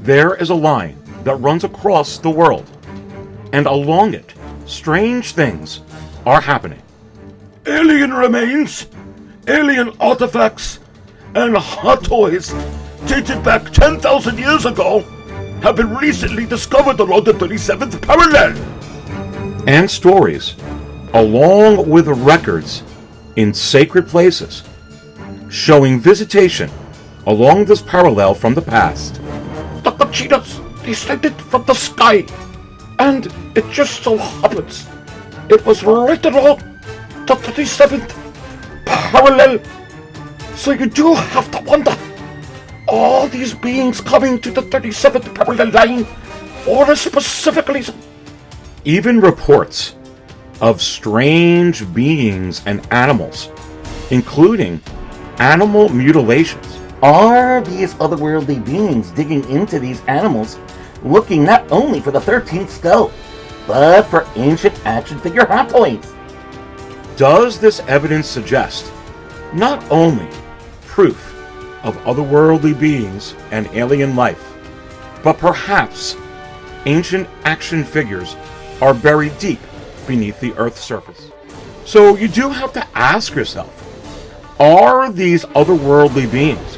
There is a line that runs across the world, and along it, strange things are happening. Alien remains, alien artifacts, and hot toys dated back 10,000 years ago have been recently discovered around the 37th parallel. And stories, along with records in sacred places, showing visitation along this parallel from the past. The cheetahs descended from the sky, and it just so happens it was right around the 37th parallel. So you do have to wonder, all these beings coming to the 37th parallel line for a specific reason. Even reports of strange beings and animals, including animal mutilations. Are these otherworldly beings digging into these animals, looking not only for the 13th skull, but for ancient action figure hot toys? Does this evidence suggest not only proof of otherworldly beings and alien life, but perhaps ancient action figures are buried deep beneath the Earth's surface? So you do have to ask yourself, are these otherworldly beings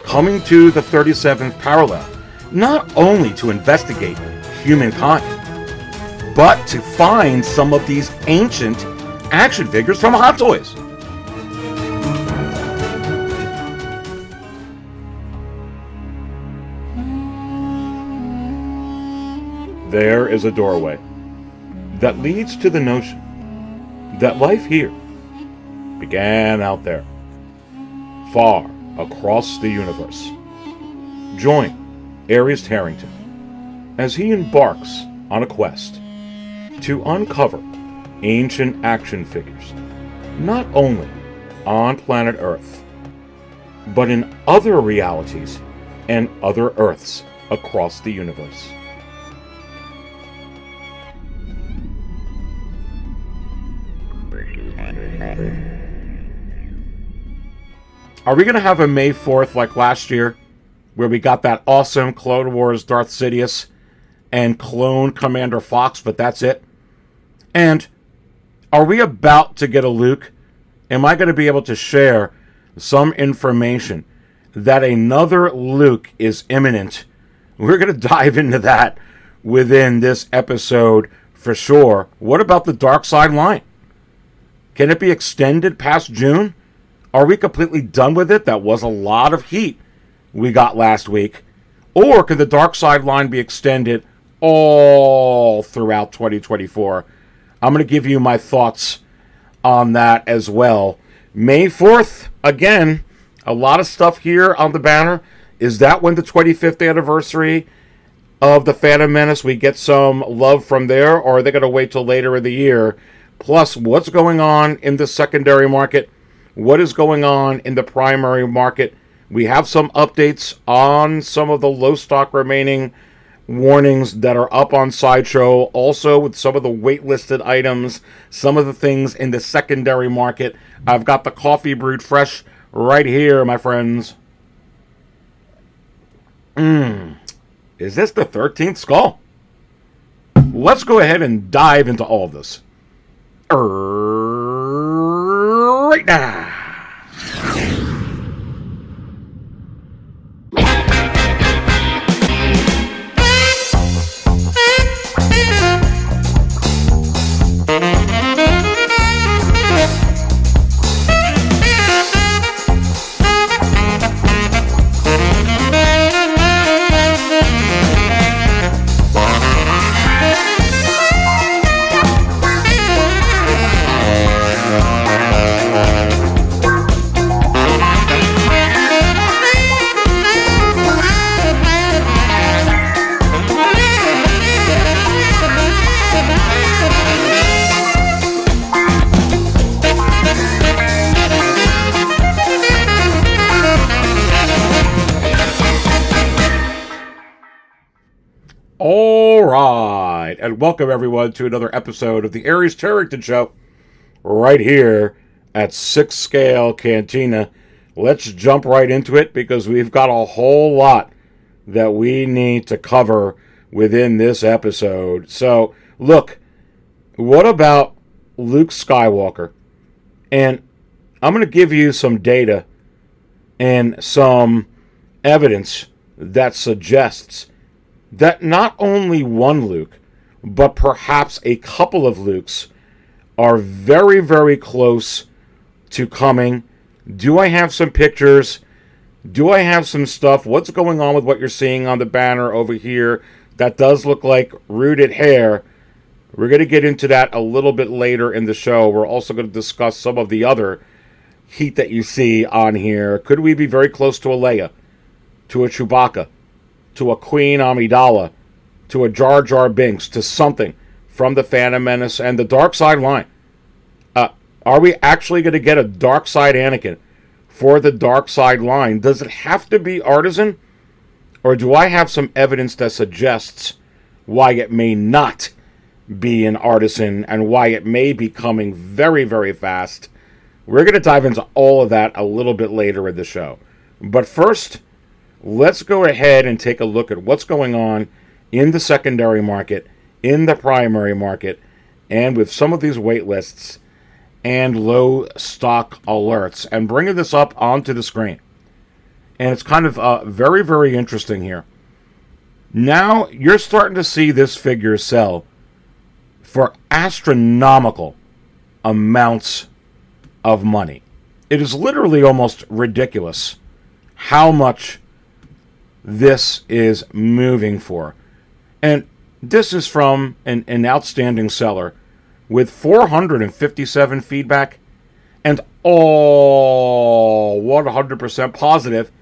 coming to the 37th parallel not only to investigate humankind, but to find some of these ancient action figures from Hot Toys? There is a doorway that leads to the notion that life here began out there, far across the universe. Join Aries Tarrington as he embarks on a quest to uncover ancient action figures, not only on planet Earth, but in other realities and other Earths across the universe. Are we going to have a May 4th like last year, where we got that awesome Clone Wars Darth Sidious and clone Commander Fox, but that's it? And are we about to get a Luke? Am I going to be able to share some information that another Luke is imminent? We're going to dive into that within this episode for sure. What about the Dark Side line? Can it be extended past June? Are we completely done with it? That was a lot of heat we got last week. Or can the Dark Side line be extended all throughout 2024? I'm going to give you my thoughts on that as well. May 4th, again, a lot of stuff here on the banner. Is that when the 25th anniversary of the Phantom Menace, we get some love from there? Or are they going to wait till later in the year? Plus, what's going on in the secondary market? What is going on in the primary market? We have some updates on some of the low stock remaining warnings that are up on Sideshow. Also, with some of the waitlisted items, some of the things in the secondary market. I've got the coffee brewed fresh right here, my friends. Is this the 13th skull? Let's go ahead and dive into all of this right now. All right, and welcome everyone to another episode of the Aries Tarrington Show, right here at 6 Scale Cantina. Let's jump right into it because we've got a whole lot that we need to cover within this episode. So, look, what about Luke Skywalker? And I'm going to give you some data and some evidence that suggests that not only one Luke, but perhaps a couple of Lukes are very, very close to coming. Do I have some pictures? Do I have some stuff? What's going on with what you're seeing on the banner over here? That does look like rooted hair. We're going to get into that a little bit later in the show. We're also going to discuss some of the other heat that you see on here. Could we be very close to a Leia, to a Chewbacca, to a Queen Amidala, to a Jar Jar Binks, to something from the Phantom Menace and the Dark Side line? Are we actually going to get a Dark Side Anakin for the Dark Side line? Does it have to be artisan? Or do I have some evidence that suggests why it may not be an artisan and why it may be coming very, very fast? We're going to dive into all of that a little bit later in the show. But first, let's go ahead and take a look at what's going on in the secondary market, in the primary market, and with some of these wait lists and low stock alerts, and bringing this up onto the screen. And it's kind of very, very interesting here. Now you're starting to see this figure sell for astronomical amounts of money. It is literally almost ridiculous how much this is moving for. And this is from an outstanding seller with 457 feedback and all 100% positive.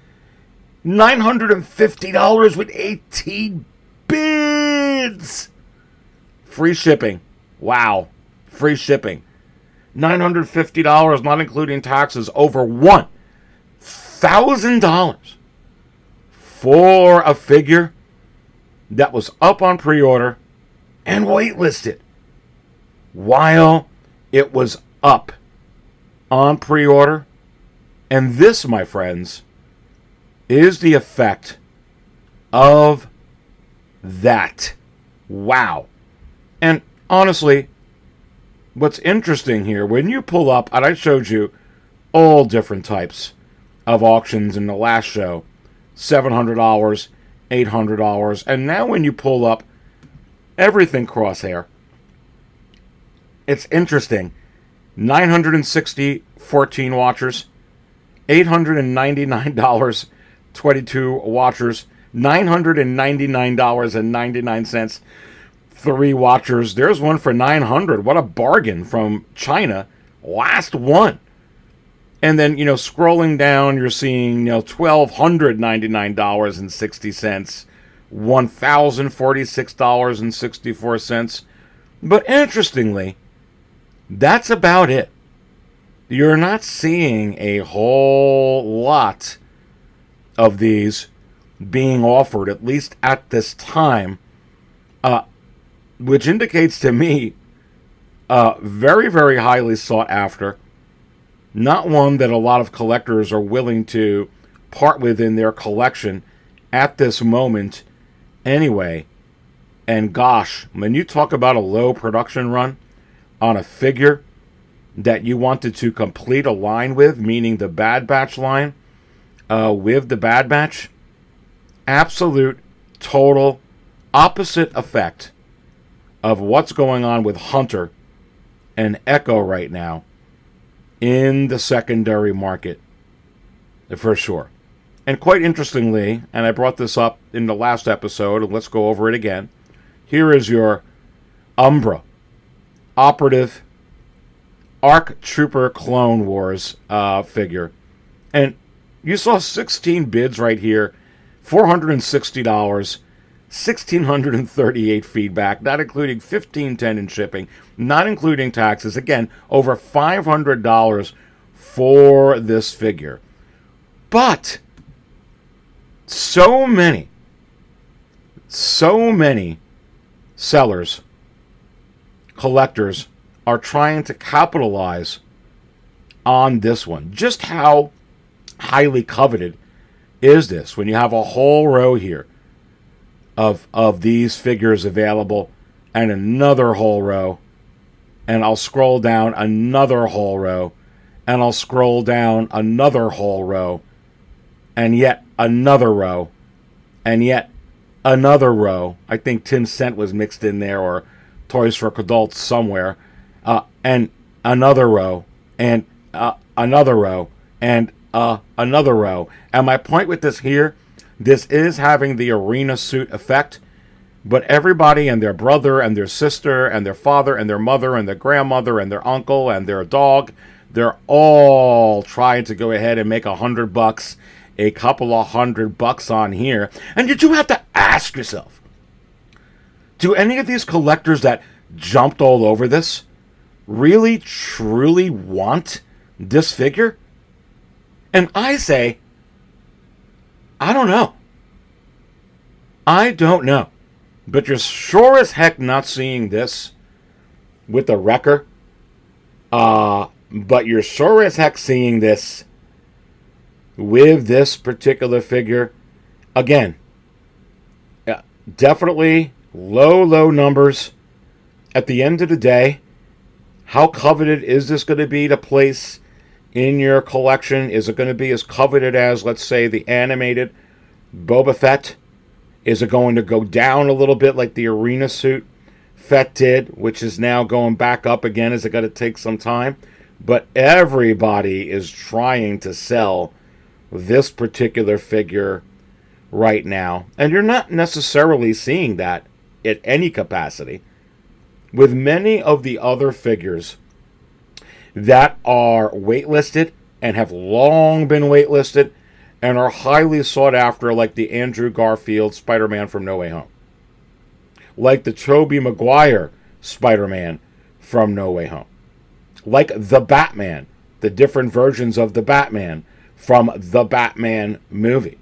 $950 with 18 bids. Free shipping. Wow. Free shipping. $950, not including taxes, over $1,000 for a figure that was up on pre-order and waitlisted while it was up on pre-order. And this, my friends, is the effect of that. Wow. And honestly, what's interesting here, when you pull up, and I showed you all different types of auctions in the last show, $700, $800, and now when you pull up everything crosshair, it's interesting. 960, 14 watchers, $899, 22 watchers, $999.99, 3 watchers. There's one for $900. What a bargain from China. Last one. And then, scrolling down, you're seeing, $1,299.60, $1,046.64. But interestingly, that's about it. You're not seeing a whole lot of these being offered, at least at this time, which indicates to me very, very highly sought after. Not one that a lot of collectors are willing to part with in their collection at this moment anyway. And gosh, when you talk about a low production run on a figure that you wanted to complete a line with, meaning the Bad Batch line, with the Bad Batch, absolute, total, opposite effect of what's going on with Hunter and Echo right now in the secondary market, for sure. And quite interestingly, and I brought this up in the last episode, and let's go over it again, here is your Umbra Operative ARC Trooper Clone Wars figure. And you saw 16 bids right here, $460, 1,638 feedback, not including $1,510 in shipping, not including taxes. Again, over $500 for this figure. But so many sellers, collectors, are trying to capitalize on this one. Just how highly coveted is this when you have a whole row here of these figures available, and another whole row, and I'll scroll down another whole row, and I'll scroll down another whole row, and yet another row, and yet another row. I think Tim Cent was mixed in there, or Toys for Adults somewhere, and another row, and another row, and another row. And my point with this here, this is having the arena suit effect, but everybody and their brother and their sister and their father and their mother and their grandmother and their uncle and their dog, they're all trying to go ahead and make $100, a couple of $100 on here. And you do have to ask yourself, do any of these collectors that jumped all over this really, truly want this figure? And I say, I don't know. I don't know. But you're sure as heck not seeing this with the Wrecker. But you're sure as heck seeing this with this particular figure. Again, definitely low numbers. At the end of the day, how coveted is this going to be to place in your collection? Is it going to be as coveted as, let's say, the animated Boba Fett? Is it going to go down a little bit like the arena suit Fett did, which is now going back up again? Is it going to take some time? But everybody is trying to sell this particular figure right now. And you're not necessarily seeing that at any capacity. With many of the other figures that are waitlisted and have long been waitlisted and are highly sought after, like the Andrew Garfield Spider-Man from No Way Home, like the Tobey Maguire Spider-Man from No Way Home, like the Batman, the different versions of the Batman from the Batman movie,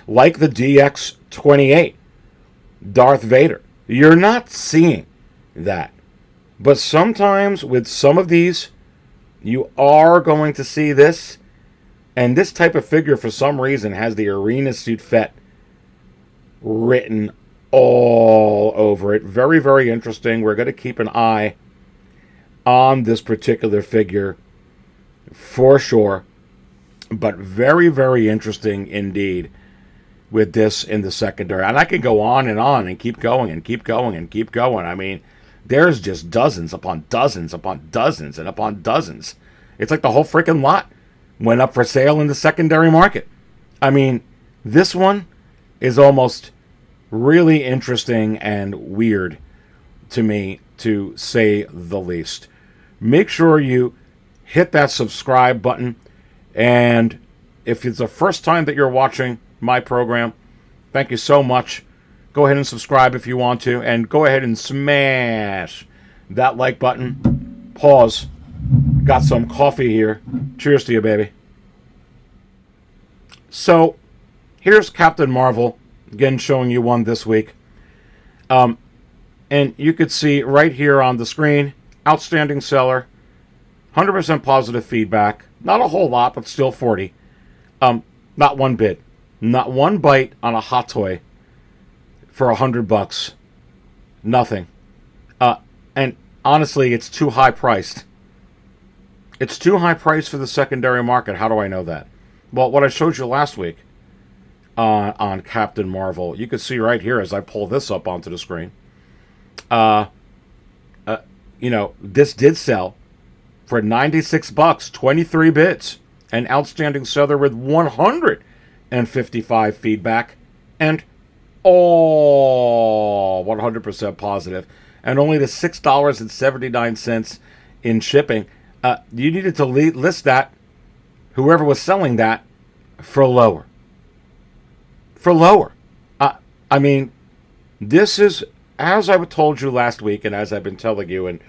like the DX-28 Darth Vader. You're not seeing that. But sometimes with some of these, you are going to see this. And this type of figure, for some reason, has the arena suit Fett written all over it. Very, very interesting. We're going to keep an eye on this particular figure for sure. But very, very interesting indeed with this in the secondary. And I can go on and keep going and keep going and keep going. I mean, there's just dozens upon dozens upon dozens and upon dozens. It's like the whole freaking lot went up for sale in the secondary market. I mean, this one is almost really interesting and weird to me, to say the least. Make sure you hit that subscribe button. And if it's the first time that you're watching my program, thank you so much. Go ahead and subscribe if you want to. And go ahead and smash that like button. Pause. Got some coffee here. Cheers to you, baby. So, here's Captain Marvel, again showing you one this week. And you could see right here on the screen, outstanding seller, 100% positive feedback. Not a whole lot, but still 40. Not one bid. Not one bite on a Hot Toy for $100. Nothing. And honestly, it's too high priced. It's too high priced for the secondary market. How do I know that? Well, what I showed you last week on Captain Marvel, you can see right here as I pull this up onto the screen. This did sell for $96, 23 bids, an outstanding seller with 155 feedback, and all 100% positive, and only the $6.79 in shipping. You needed to list that, whoever was selling that, for lower. For lower. I mean, this is, as I told you last week, and as I've been telling you, and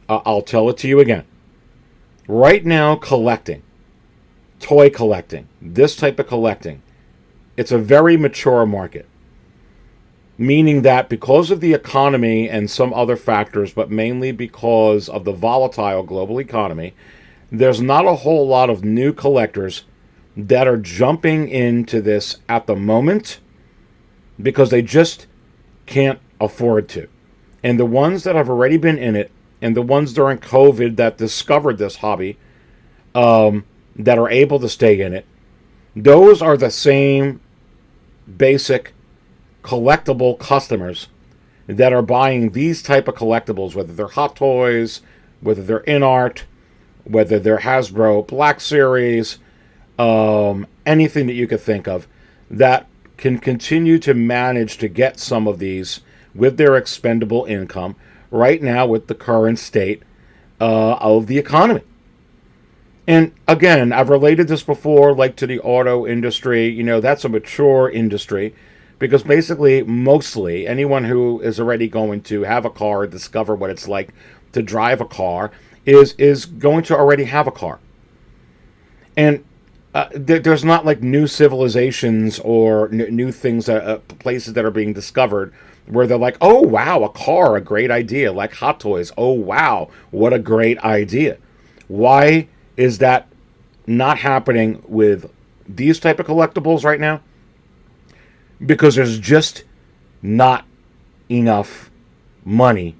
I'll tell it to you again. Right now, collecting, toy collecting, this type of collecting, it's a very mature market. Meaning that because of the economy and some other factors, but mainly because of the volatile global economy, there's not a whole lot of new collectors that are jumping into this at the moment because they just can't afford to. And the ones that have already been in it, and the ones during COVID that discovered this hobby, that are able to stay in it, those are the same basic collectible customers that are buying these type of collectibles, whether they're Hot Toys, whether they're InArt, whether they're Hasbro Black Series, anything that you could think of, that can continue to manage to get some of these with their expendable income right now with the current state of the economy. And again, I've related this before, like to the auto industry. You know, that's a mature industry because basically, mostly, anyone who is already going to have a car or discover what it's like to drive a car is going to already have a car. And there's not like new civilizations or new things, places that are being discovered where they're like, oh, wow, a car, a great idea. Like Hot Toys. Oh, wow, what a great idea. Why is that not happening with these type of collectibles right now? Because there's just not enough money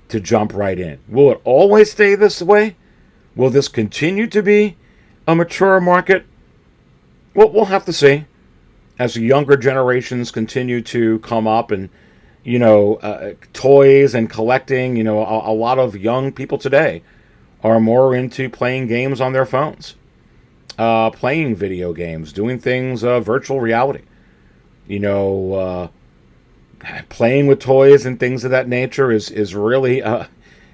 to jump right in. Will it always stay this way? Will this continue to be a mature market? Well, we'll have to see as the younger generations continue to come up and, you know, toys and collecting. You know, a lot of young people today are more into playing games on their phones, playing video games, doing things virtual reality. You know, playing with toys and things of that nature is really,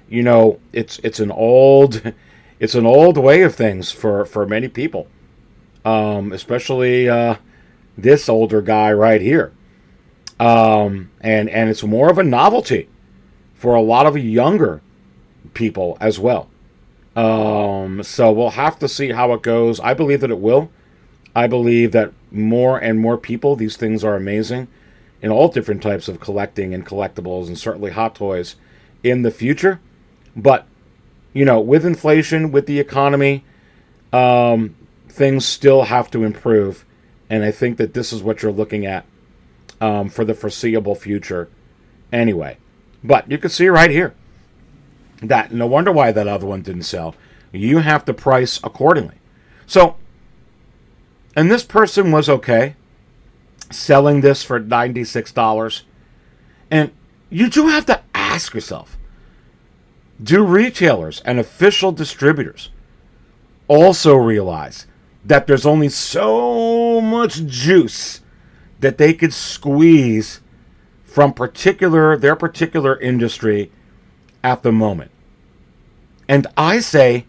you know, it's an old way of things for many people, especially this older guy right here, and it's more of a novelty for a lot of younger people as well. So we'll have to see how it goes. I believe that it will. I believe that more and more people, these things are amazing in all different types of collecting and collectibles, and certainly Hot Toys in the future. But, you know, with inflation, with the economy, things still have to improve. And I think that this is what you're looking at for the foreseeable future anyway. But you can see right here that no wonder why that other one didn't sell. You have to price accordingly. So, and this person was okay selling this for $96. And you do have to ask yourself, do retailers and official distributors also realize that there's only so much juice that they could squeeze from their particular industry at the moment? And I say,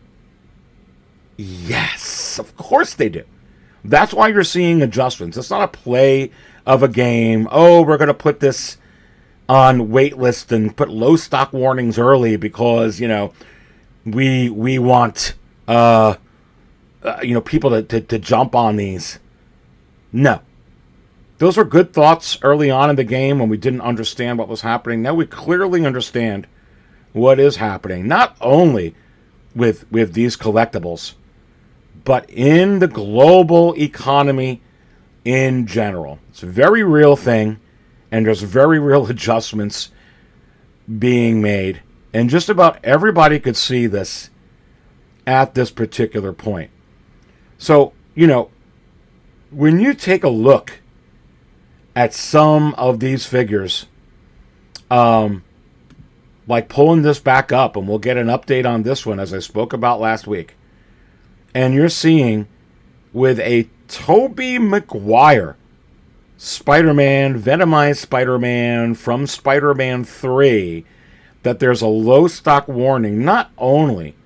yes, of course they do. That's why you're seeing adjustments. It's not a play of a game. Oh, we're going to put this on waitlist and put low stock warnings early because, you know, we want you know, people to jump on these. No. Those were good thoughts early on in the game when we didn't understand what was happening. Now we clearly understand what is happening, not only with these collectibles, but in the global economy in general. It's a very real thing, and there's very real adjustments being made. And just about everybody could see this at this particular point. So, you know, when you take a look at some of these figures, like pulling this back up, and we'll get an update on this one as I spoke about last week, and you're seeing with a Tobey Maguire Spider-Man, Venomized Spider-Man from Spider-Man 3, that there's a low stock warning not only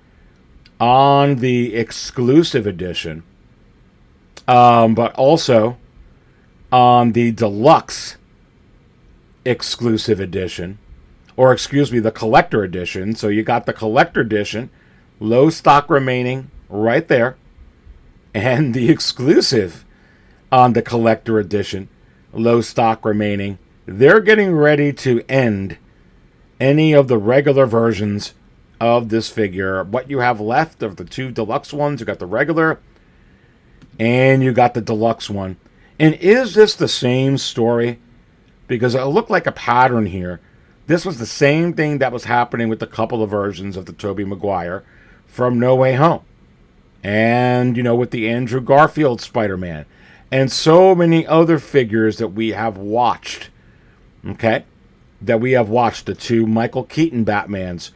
on the exclusive edition, but also on the deluxe exclusive edition, or excuse me, the collector edition. So you got the collector edition, low stock remaining right there, and the exclusive on the collector edition, low stock remaining. They're getting ready to end any of the regular versions of this figure. What you have left of the two deluxe ones, you got the regular and you got the deluxe one. And is this the same story because it looked like a pattern here. This was the same thing that was happening with a couple of versions of the Tobey Maguire from No Way Home. And, with the Andrew Garfield Spider-Man. And so many other figures that we have watched. Okay? That we have watched. The two Michael Keaton Batmans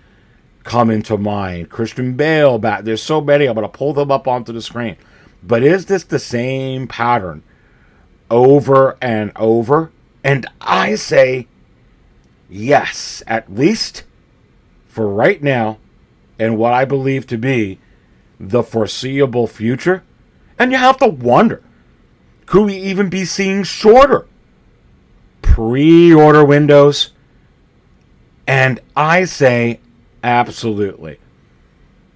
come into mind. Christian Bale There's so many. I'm going to pull them up onto the screen. But is this the same pattern over and over? And I say yes, at least for right now, and what I believe to be the foreseeable future. And you have to wonder, could we even be seeing shorter pre-order windows? And I say absolutely.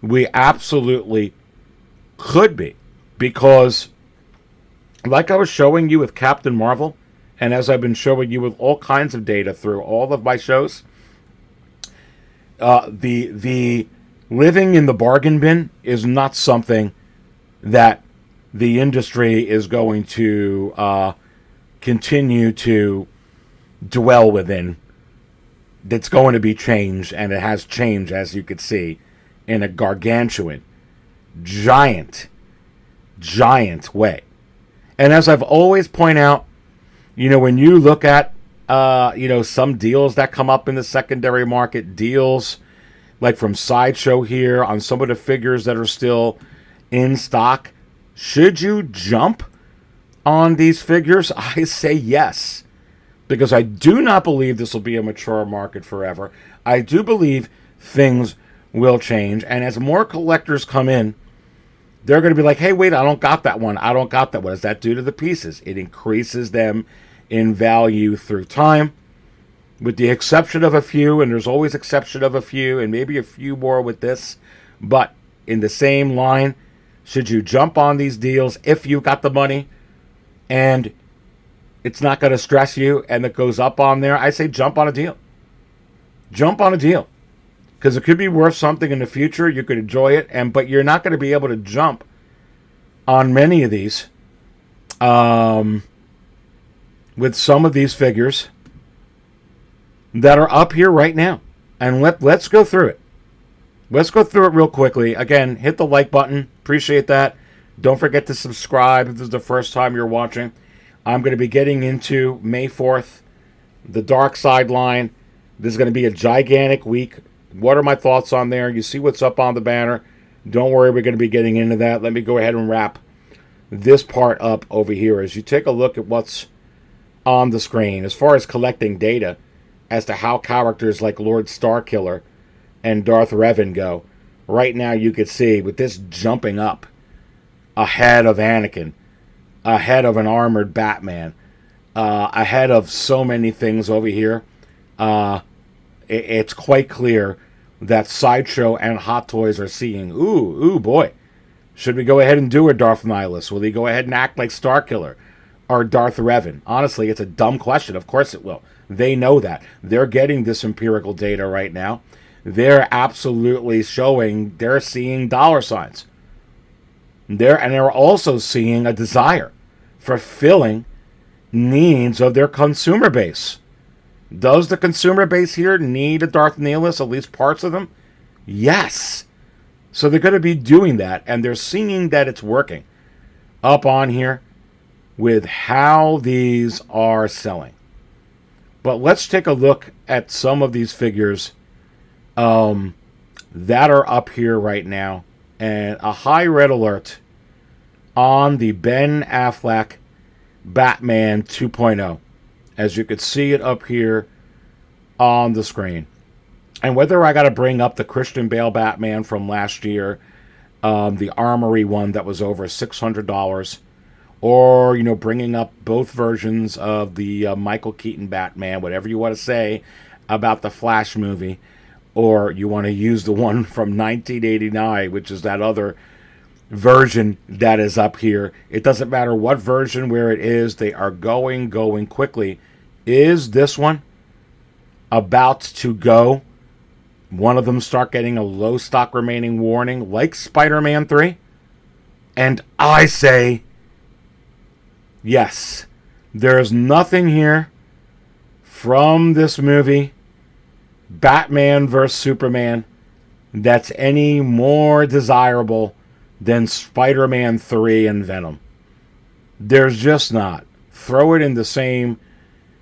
We absolutely could be. Because, like I was showing you with Captain Marvel, and as I've been showing you with all kinds of data through all of my shows, the living in the bargain bin is not something that the industry is going to continue to dwell within. That's going to be changed, and it has changed, as you could see, in a gargantuan, giant way. And as I've always pointed out, when you look at, some deals that come up in the secondary market, deals like from Sideshow here on some of the figures that are still in stock, should you jump on these figures? I say yes, because I do not believe this will be a mature market forever. I do believe things will change, and as more collectors come in, they're going to be like, hey, wait, I don't got that one. I don't got that one. What does that do to the pieces? It increases them in value through time, with the exception of a few, and there's always exception of a few, and maybe a few more with this. But in the same line, should you jump on these deals if you've got the money and it's not going to stress you and it goes up on there? I say jump on a deal. Jump on a deal. Because it could be worth something in the future. You could enjoy it, but you're not going to be able to jump on many of these with some of these figures that are up here right now. And let's go through it. Let's go through it real quickly. Again, hit the like button. Appreciate that. Don't forget to subscribe if this is the first time you're watching. I'm going to be getting into May 4th, the Dark Side line. This is going to be a gigantic week. What are my thoughts on there? You see what's up on the banner. Don't worry, we're going to be getting into that. Let me go ahead and wrap this part up over here as you take a look at what's on the screen. As far as collecting data as to how characters like Lord Starkiller and Darth Revan go, right now you could see with this jumping up ahead of Anakin, ahead of an armored Batman, ahead of so many things over here, it's quite clear that Sideshow and Hot Toys are seeing, ooh boy, should we go ahead and do a Darth Nihilus? Will he go ahead and act like Starkiller or Darth Revan? Honestly, it's a dumb question. Of course it will. They know that. They're getting this empirical data right now. They're absolutely showing, they're seeing dollar signs. They're also seeing a desire for filling needs of their consumer base. Does the consumer base here need a Darth Nihilus, at least parts of them? Yes. So they're going to be doing that, and they're seeing that it's working up on here with how these are selling. But let's take a look at some of these figures that are up here right now. And a high red alert on the Ben Affleck Batman 2.0. As you can see it up here on the screen. And whether I got to bring up the Christian Bale Batman from last year, the Armory one that was over $600, or, bringing up both versions of the Michael Keaton Batman, whatever you want to say about the Flash movie, or you want to use the one from 1989, which is that other version that is up here. It doesn't matter what version, where it is, they are going quickly. Is this one about to go? One of them start getting a low stock remaining warning like Spider-Man 3? And I say yes. There's nothing here from this movie, Batman vs. Superman, that's any more desirable than Spider-Man 3 and Venom. There's just not. Throw it in the same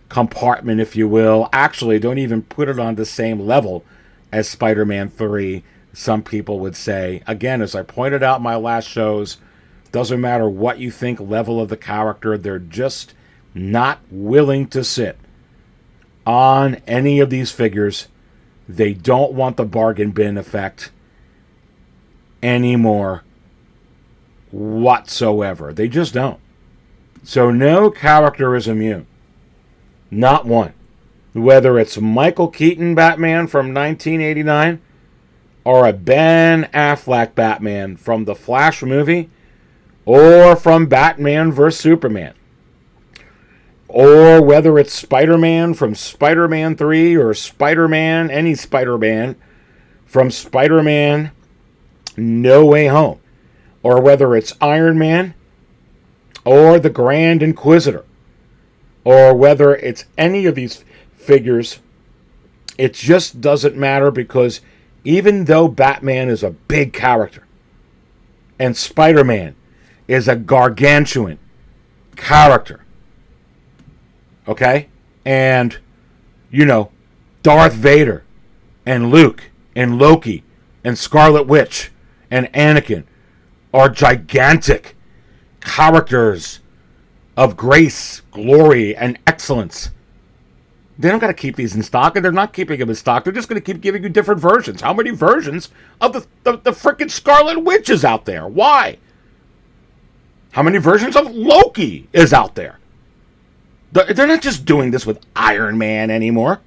compartment, if you will. Actually, don't even put it on the same level as Spider-Man 3, some people would say. Again, as I pointed out in my last shows, doesn't matter what you think level of the character, they're just not willing to sit on any of these figures. They don't want the bargain bin effect anymore whatsoever. They just don't. So no character is immune. Not one. Whether it's Michael Keaton Batman from 1989 or a Ben Affleck Batman from the Flash movie or from Batman vs. Superman. Or whether it's Spider-Man from Spider-Man 3 or Spider-Man, any Spider-Man from Spider-Man No Way Home. Or whether it's Iron Man or the Grand Inquisitor. Or whether it's any of these figures, it just doesn't matter, because even though Batman is a big character and Spider-Man is a gargantuan character, okay? And, Darth Vader and Luke and Loki and Scarlet Witch and Anakin are gigantic characters of grace, glory, and excellence. They don't got to keep these in stock, and they're not keeping them in stock. They're just going to keep giving you different versions. How many versions of the frickin' Scarlet Witch is out there? Why? How many versions of Loki is out there? They're not just doing this with Iron Man anymore.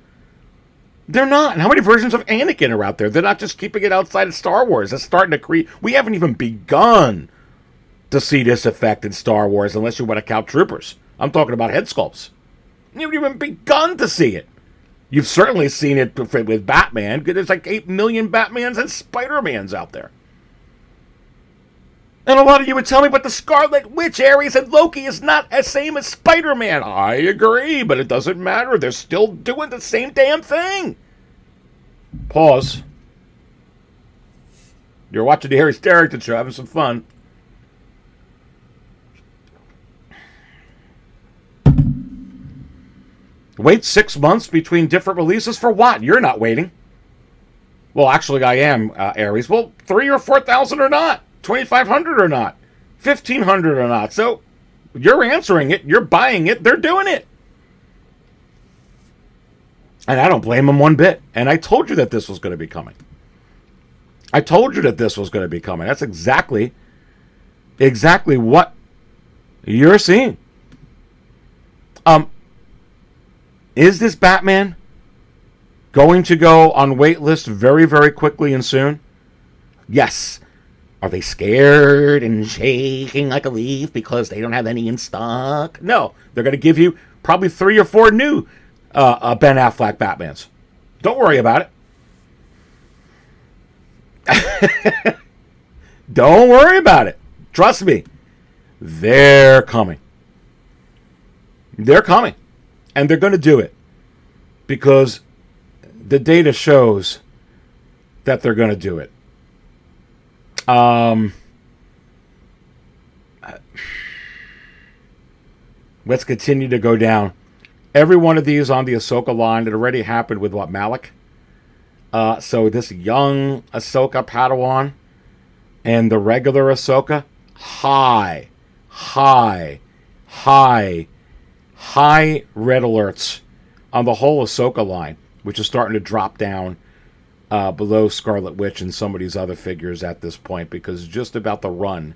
They're not. And how many versions of Anakin are out there? They're not just keeping it outside of Star Wars. It's starting to create... We haven't even begun to see this effect in Star Wars, unless you want to count Troopers. I'm talking about head sculpts. You haven't even begun to see it. You've certainly seen it with Batman. There's like 8 million Batmans and Spider-Mans out there. And a lot of you would tell me, but the Scarlet Witch, Ares, and Loki is not the same as Spider-Man. I agree, but it doesn't matter. They're still doing the same damn thing. Pause. You're watching the Harry Starrington Show, having some fun. Wait 6 months between different releases for what? You're not waiting. Well, actually, I am, Aries. Well, 3,000 or 4,000 or not. 2,500 or not. 1,500 or not. So, you're answering it. You're buying it. They're doing it. And I don't blame them one bit. And I told you that this was going to be coming. I told you that this was going to be coming. That's exactly what you're seeing. Is this Batman going to go on waitlist very, very quickly and soon? Yes. Are they scared and shaking like a leaf because they don't have any in stock? No. They're going to give you probably 3 or 4 new Ben Affleck Batmans. Don't worry about it. Don't worry about it. Trust me. They're coming. They're coming. And they're going to do it because the data shows that they're going to do it. Let's continue to go down. Every one of these on the Ahsoka line, it already happened with Malik. So this young Ahsoka Padawan and the regular Ahsoka, high red alerts on the whole Ahsoka line, which is starting to drop down below Scarlet Witch and some of these other figures at this point, because just about the run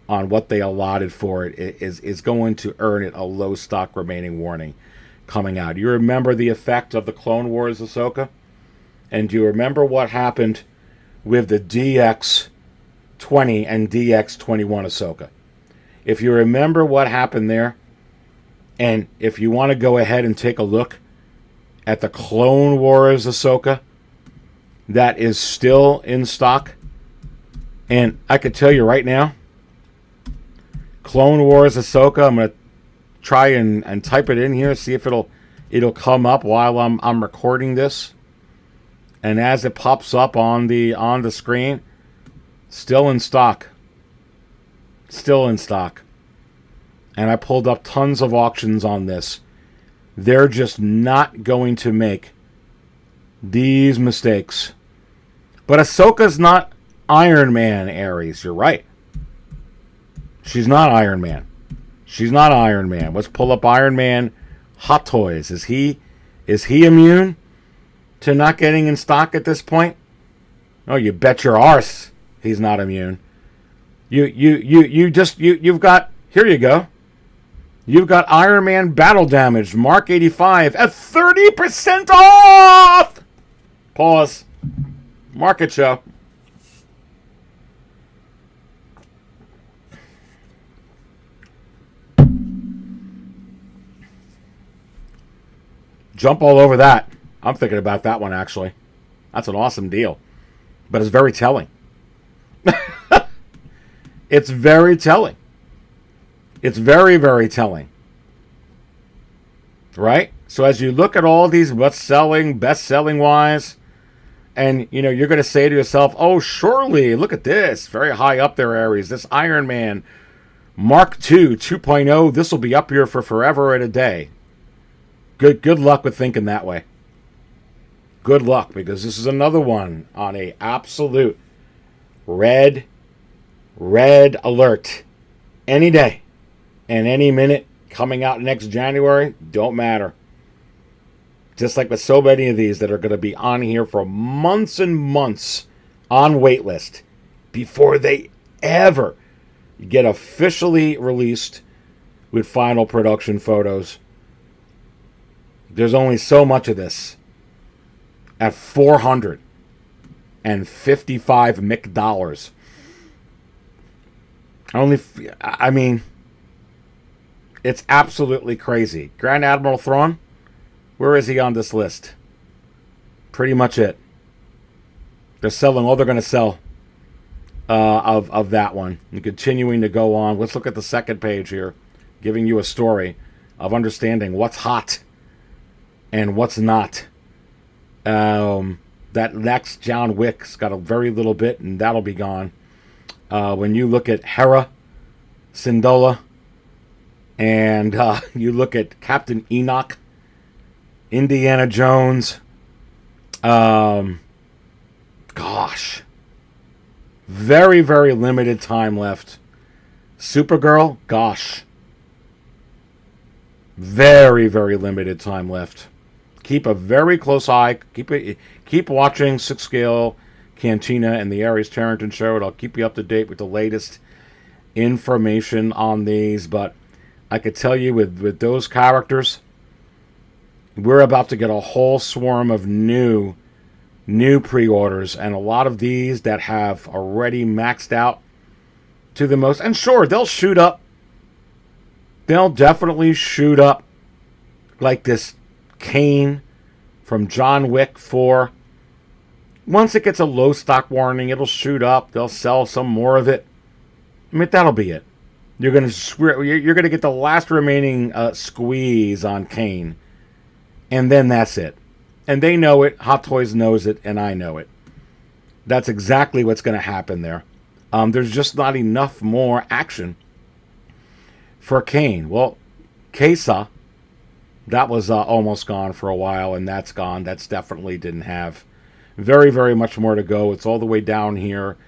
on what they allotted for it is going to earn it a low stock remaining warning coming out. You remember the effect of the Clone Wars Ahsoka? And do you remember what happened with the DX-20 and DX-21 Ahsoka? If you remember what happened there, and if you want to go ahead and take a look at the Clone Wars Ahsoka that is still in stock, and I could tell you right now, Clone Wars Ahsoka, I'm going to try and type it in here, see if it'll it'll come up while I'm recording this, and as it pops up on the screen, still in stock. Still in stock. And I pulled up tons of auctions on this. They're just not going to make these mistakes. But Ahsoka's not Iron Man, Aries. You're right. She's not Iron Man. She's not Iron Man. Let's pull up Iron Man Hot Toys. Is he immune to not getting in stock at this point? Oh, you bet your arse he's not immune. You've got, here you go. You've got Iron Man Battle Damage Mark 85 at 30% off. Pause. Market show. Jump all over that. I'm thinking about that one, actually. That's an awesome deal. But it's very telling. It's very telling. It's very, very telling. Right? So as you look at all these best-selling wise, and, you know, you're going to say to yourself, oh, surely, look at this. Very high up there, Aries. This Iron Man Mark II 2.0, this will be up here for forever and a day. Good luck with thinking that way. Good luck, because this is another one on a absolute red alert. Any day and any minute coming out next January, don't matter. Just like with so many of these that are going to be on here for months and months on waitlist before they ever get officially released with final production photos. There's only so much of this at $455 McDollars. I mean, it's absolutely crazy. Grand Admiral Thrawn, where is he on this list? Pretty much it. They're selling all they're going to sell of that one. And continuing to go on. Let's look at the second page here, giving you a story of understanding what's hot and what's not. That next John Wick's got a very little bit, and that'll be gone. When you look at Hera Syndulla, and you look at Captain Enoch, Indiana Jones, gosh, very, very limited time left. Supergirl, gosh, very, very limited time left. Keep a very close eye. Keep watching 6 Scale Cantina and the Aries Tarrington Show. I'll keep you up to date with the latest information on these. But I could tell you with those characters, we're about to get a whole swarm of new pre-orders, and a lot of these that have already maxed out to the most. And sure, they'll shoot up. They'll definitely shoot up, like this Kane from John Wick 4. Once it gets a low stock warning, it'll shoot up. They'll sell some more of it. I mean, that'll be it. You're gonna get the last remaining squeeze on Kane, and then that's it. And they know it. Hot Toys knows it, and I know it. That's exactly what's going to happen there. There's just not enough more action for Kane. Well, Kesa, that was almost gone for a while, and that's gone. That's definitely didn't have very, very much more to go. It's all the way down here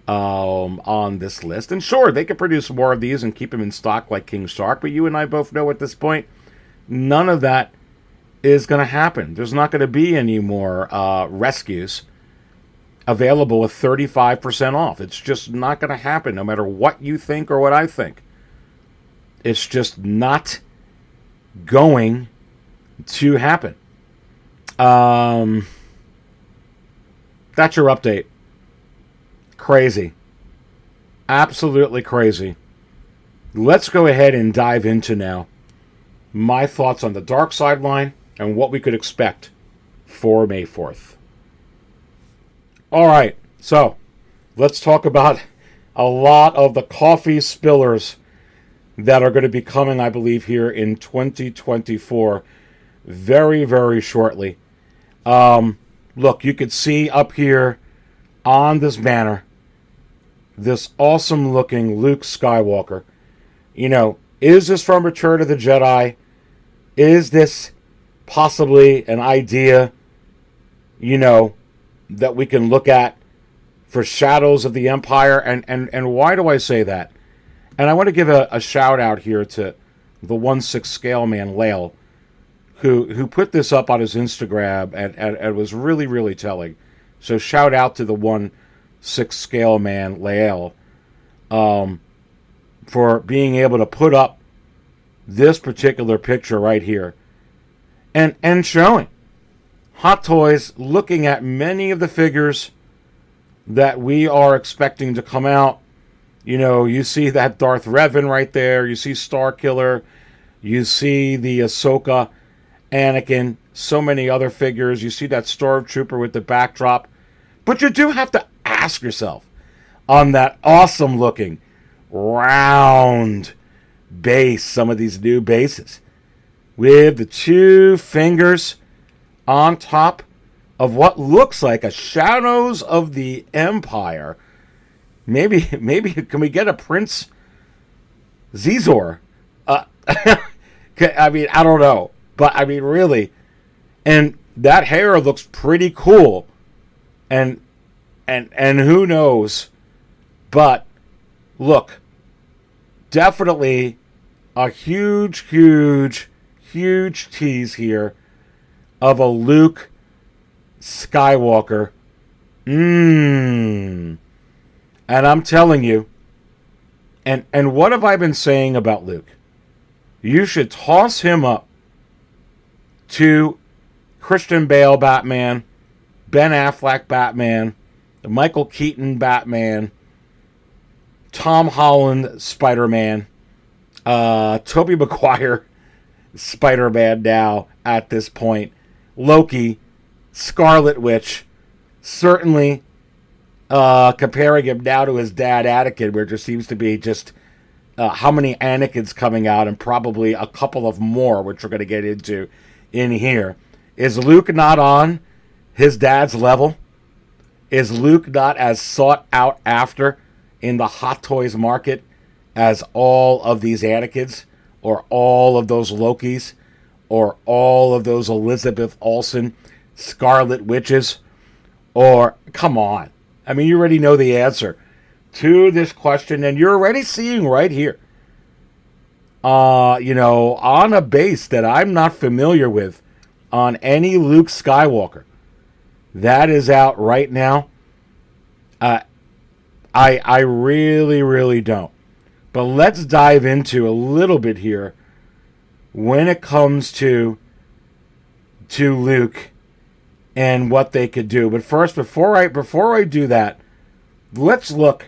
on this list. And sure, they could produce more of these and keep them in stock like King Shark, but you and I both know at this point, none of that is going to happen. There's not going to be any more rescues available with 35% off. It's just not going to happen, no matter what you think or what I think. It's just not going to happen. That's your update. Crazy. Absolutely crazy. Let's go ahead and dive into now my thoughts on the dark side line and what we could expect for May 4th. All right, so let's talk about a lot of the coffee spillers that are going to be coming, I believe, here in 2024. very, very shortly. Look, you could see up here on this banner this awesome looking Luke Skywalker. You know, is this from Return of the Jedi? Is this possibly an idea, you know, that we can look at for Shadows of the Empire? And why do I say that? And I want to give a shout out here to the 1/6 scale man, Lael, who put this up on his Instagram and was really, really telling. So shout out to the 1/6 scale man, Lael, for being able to put up this particular picture right here and showing Hot Toys looking at many of the figures that we are expecting to come out. You know, you see that Darth Revan right there. You see Starkiller. You see the Ahsoka, Anakin, so many other figures. You see that Stormtrooper with the backdrop. But you do have to ask yourself, on that awesome looking round base, some of these new bases, with the 2 fingers on top of what looks like a Shadows of the Empire. Maybe can we get a Prince Zizor? I mean, I don't know, but I mean, really, and that hair looks pretty cool, and who knows, but look, definitely a huge tease here of a Luke Skywalker. And I'm telling you, and what have I been saying about Luke? You should toss him up to Christian Bale Batman, Ben Affleck Batman, the Michael Keaton Batman, Tom Holland Spider-Man, Tobey Maguire Spider-Man now at this point, Loki, Scarlet Witch, certainly comparing him now to his dad Anakin, where there seems to be just how many Anakins coming out, and probably a couple of more, which we're going to get into in here. Is Luke not on his dad's level? Is Luke not as sought out after in the Hot Toys market as all of these Anakins, or all of those Lokis, or all of those Elizabeth Olsen Scarlet Witches? Or, come on. I mean, you already know the answer to this question, and you're already seeing right here, you know, on a base that I'm not familiar with, on any Luke Skywalker that is out right now. I really, really don't. But let's dive into a little bit here when it comes to Luke and what they could do. But first, before I do that, let's look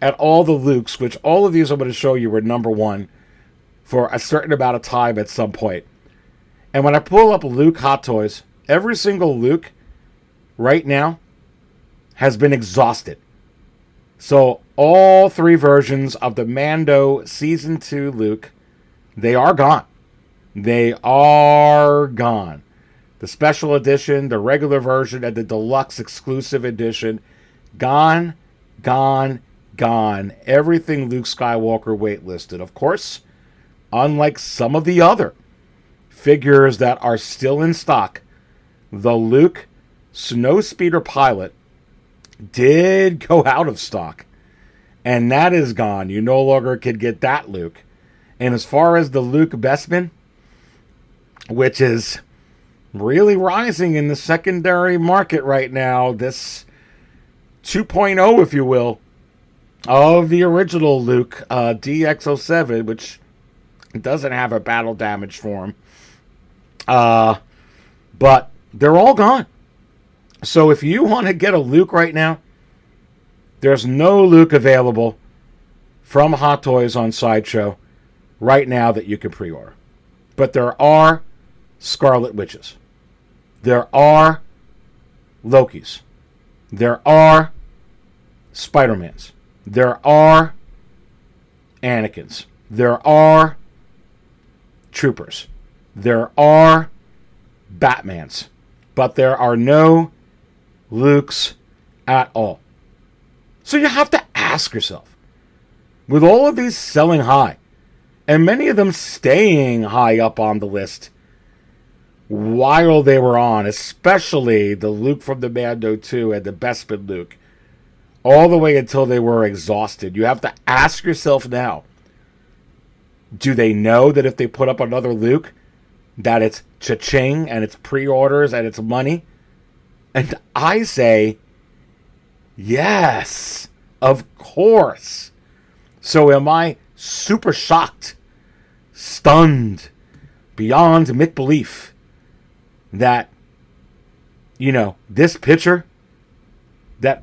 at all the Lukes, which all of these I'm going to show you were number 1 for a certain amount of time at some point. And when I pull up Luke Hot Toys, every single Luke right now has been exhausted. So all 3 versions of the Mando Season 2 Luke, they are gone. They are gone. The special edition, the regular version, and the deluxe exclusive edition, gone. Everything Luke Skywalker waitlisted. Of course, unlike some of the other figures that are still in stock, the Luke Snowspeeder Pilot did go out of stock. And that is gone. You no longer could get that Luke. And as far as the Luke Bespin, which is really rising in the secondary market right now, this 2.0, if you will, of the original Luke DX07, which doesn't have a battle damage form. But they're all gone. So if you want to get a Luke right now, there's no Luke available from Hot Toys on Sideshow right now that you can pre-order. But there are Scarlet Witches. There are Lokis. There are Spider-Mans. There are Anakins. There are Troopers. There are Batmans. But there are no Lukes at all. So you have to ask yourself, with all of these selling high, and many of them staying high up on the list while they were on, especially the Luke from the Mando 2 and the Bespin Luke, all the way until they were exhausted. You have to ask yourself now, do they know that if they put up another Luke, that it's cha-ching and it's pre-orders and it's money? And I say, yes, of course. So am I super shocked, stunned, beyond make-belief that, this picture that,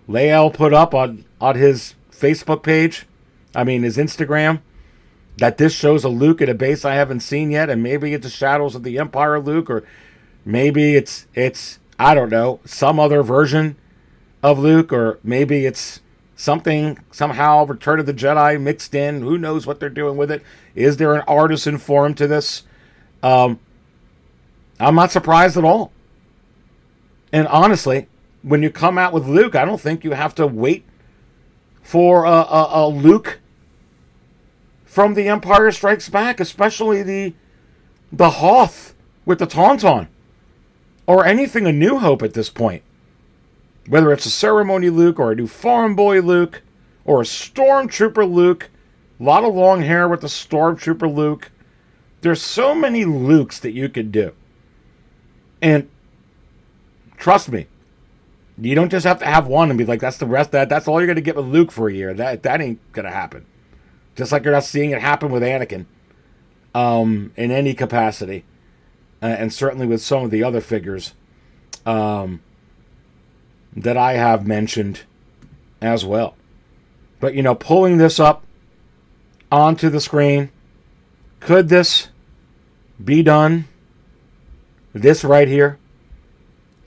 Lael put up on his Facebook page, his Instagram, that this shows a Luke at a base I haven't seen yet, and maybe it's the Shadows of the Empire Luke, or maybe it's I don't know, some other version of Luke, or maybe it's something, somehow Return of the Jedi mixed in. Who knows what they're doing with it? Is there an artisan form to this? I'm not surprised at all. And honestly, when you come out with Luke, I don't think you have to wait for a Luke from The Empire Strikes Back, especially the Hoth with the Tauntaun, or anything A New Hope at this point. Whether it's a ceremony Luke, or a new farm boy Luke, or a stormtrooper Luke, a lot of long hair with the stormtrooper Luke. There's so many Lukes that you could do. And trust me, you don't just have to have one and be like, that's the rest. That's all you're going to get with Luke for a year. That ain't going to happen. Just like you're not seeing it happen with Anakin in any capacity. And certainly with some of the other figures that I have mentioned as well. But, pulling this up onto the screen, could this be done? This right here.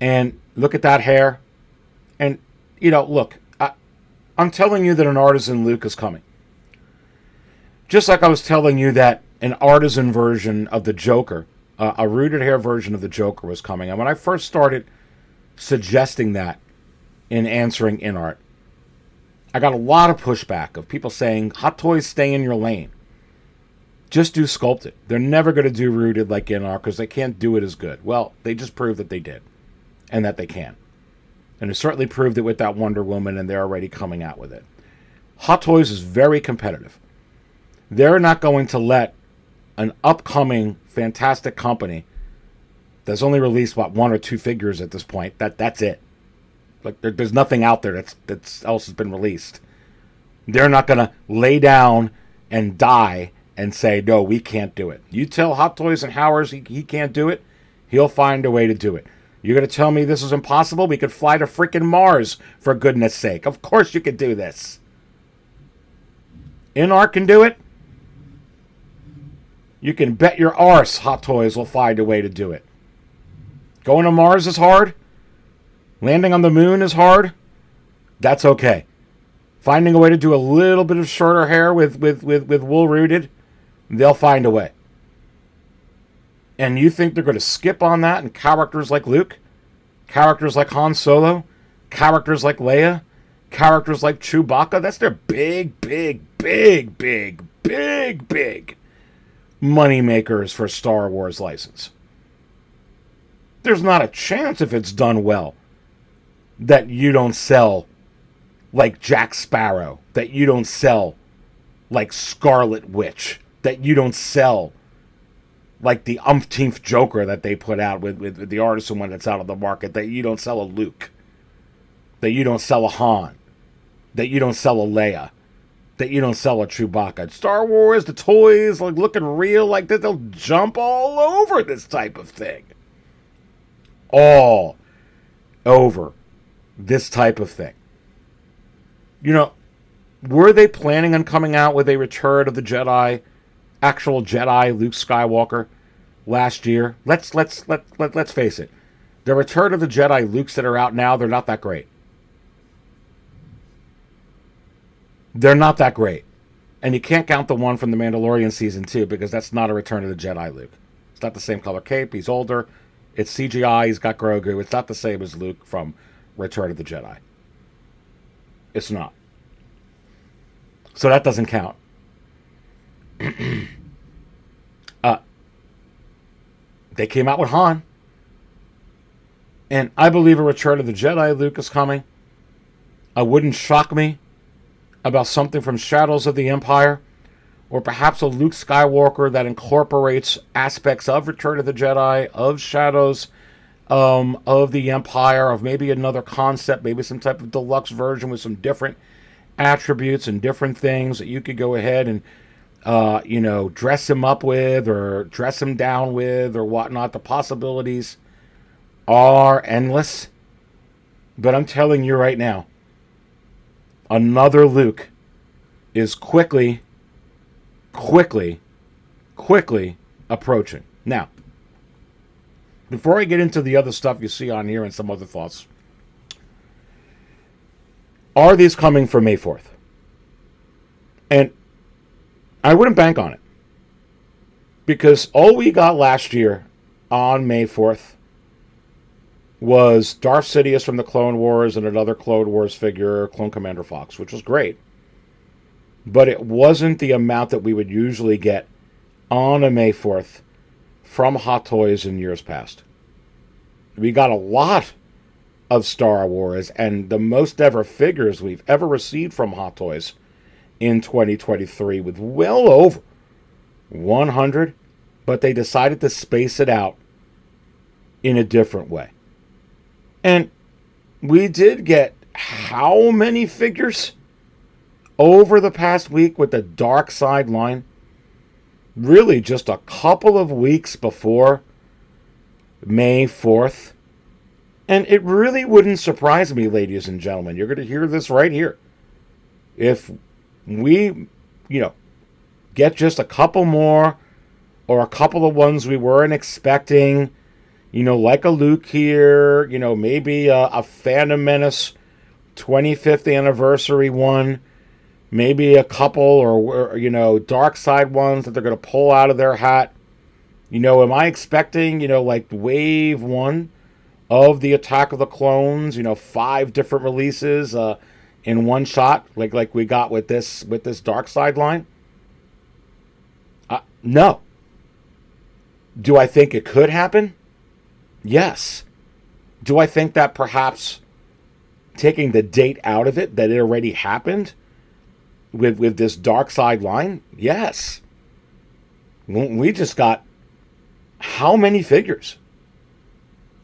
And look at that hair. And, look, I'm telling you that an artisan Luke is coming. Just like I was telling you that an artisan version of the Joker, a rooted hair version of the Joker was coming. And when I first started suggesting that in answering InArt, I got a lot of pushback of people saying, Hot Toys, stay in your lane. Just do sculpted. They're never going to do rooted like InArt because they can't do it as good. Well, they just proved that they did and that they can. And they certainly proved it with that Wonder Woman, and they're already coming out with it. Hot Toys is very competitive. They're not going to let an upcoming fantastic company that's only released, one or two figures at this point, that's it. Like, there's nothing out there that's else has been released. They're not going to lay down and die and say, no, we can't do it. You tell Hot Toys and Howers he can't do it, he'll find a way to do it. You're going to tell me this is impossible? We could fly to freaking Mars, for goodness sake. Of course you could do this. InArt can do it. You can bet your arse Hot Toys will find a way to do it. Going to Mars is hard. Landing on the moon is hard. That's okay. Finding a way to do a little bit of shorter hair with wool rooted, they'll find a way. And you think they're going to skip on that and characters like Luke, characters like Han Solo, characters like Leia, characters like Chewbacca? That's their big money makers for Star Wars license. There's not a chance, if it's done well, that you don't sell like Jack Sparrow, that you don't sell like Scarlet Witch, that you don't sell like the umpteenth Joker that they put out with the artisan one that's out of the market, that you don't sell a Luke, that you don't sell a Han, that you don't sell a Leia, that you don't sell a Chewbacca. Star Wars, the toys, like looking real like this, they'll jump all over this type of thing. All over this type of thing. Were they planning on coming out with a Return of the Jedi, actual Jedi Luke Skywalker last year? Let's face it. The Return of the Jedi Lukes that are out now, they're not that great. They're not that great. And you can't count the one from The Mandalorian Season 2 because that's not a Return of the Jedi Luke. It's not the same color cape. He's older. It's CGI. He's got Grogu. It's not the same as Luke from Return of the Jedi. It's not. So that doesn't count. They came out with Han. And I believe a Return of the Jedi Luke is coming. It wouldn't shock me about something from Shadows of the Empire, or perhaps a Luke Skywalker that incorporates aspects of Return of the Jedi, of Shadows of the Empire, of maybe another concept, maybe some type of deluxe version with some different attributes and different things that you could go ahead and dress him up with or dress him down with or whatnot. The possibilities are endless. But I'm telling you right now, another Luke is quickly approaching. Now, before I get into the other stuff you see on here and some other thoughts, are these coming for May 4th? And I wouldn't bank on it. Because all we got last year on May 4th was Darth Sidious from the Clone Wars and another Clone Wars figure, Clone Commander Fox, which was great. But it wasn't the amount that we would usually get on a May 4th from Hot Toys in years past. We got a lot of Star Wars and the most ever figures we've ever received from Hot Toys in 2023 with well over 100, but they decided to space it out in a different way. And we did get how many figures over the past week with the Dark Side line? Really just a couple of weeks before May 4th. And it really wouldn't surprise me, ladies and gentlemen. You're going to hear this right here. If we, get just a couple more or a couple of ones we weren't expecting, like a Luke here, maybe a Phantom Menace 25th anniversary one, maybe a couple or Dark Side ones that they're going to pull out of their hat. Am I expecting, like wave 1 of the Attack of the Clones, 5 different releases in one shot, like we got with this Dark Side line? No. Do I think it could happen? Yes. Do I think that perhaps taking the date out of it, that it already happened with this Dark Side line? Yes. We just got how many figures?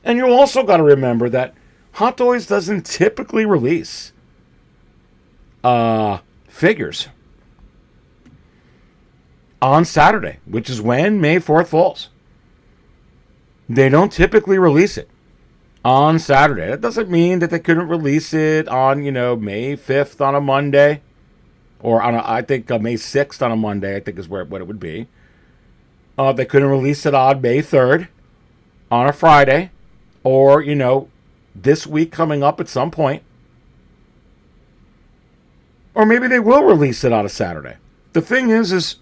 And you also got to remember that Hot Toys doesn't typically release figures on Saturday, which is when May 4th falls. They don't typically release it on Saturday. That doesn't mean that they couldn't release it on, May 5th on a Monday. Or on I think May 6th on a Monday, I think is what it would be. They couldn't release it on May 3rd on a Friday. Or, this week coming up at some point. Or maybe they will release it on a Saturday. The thing is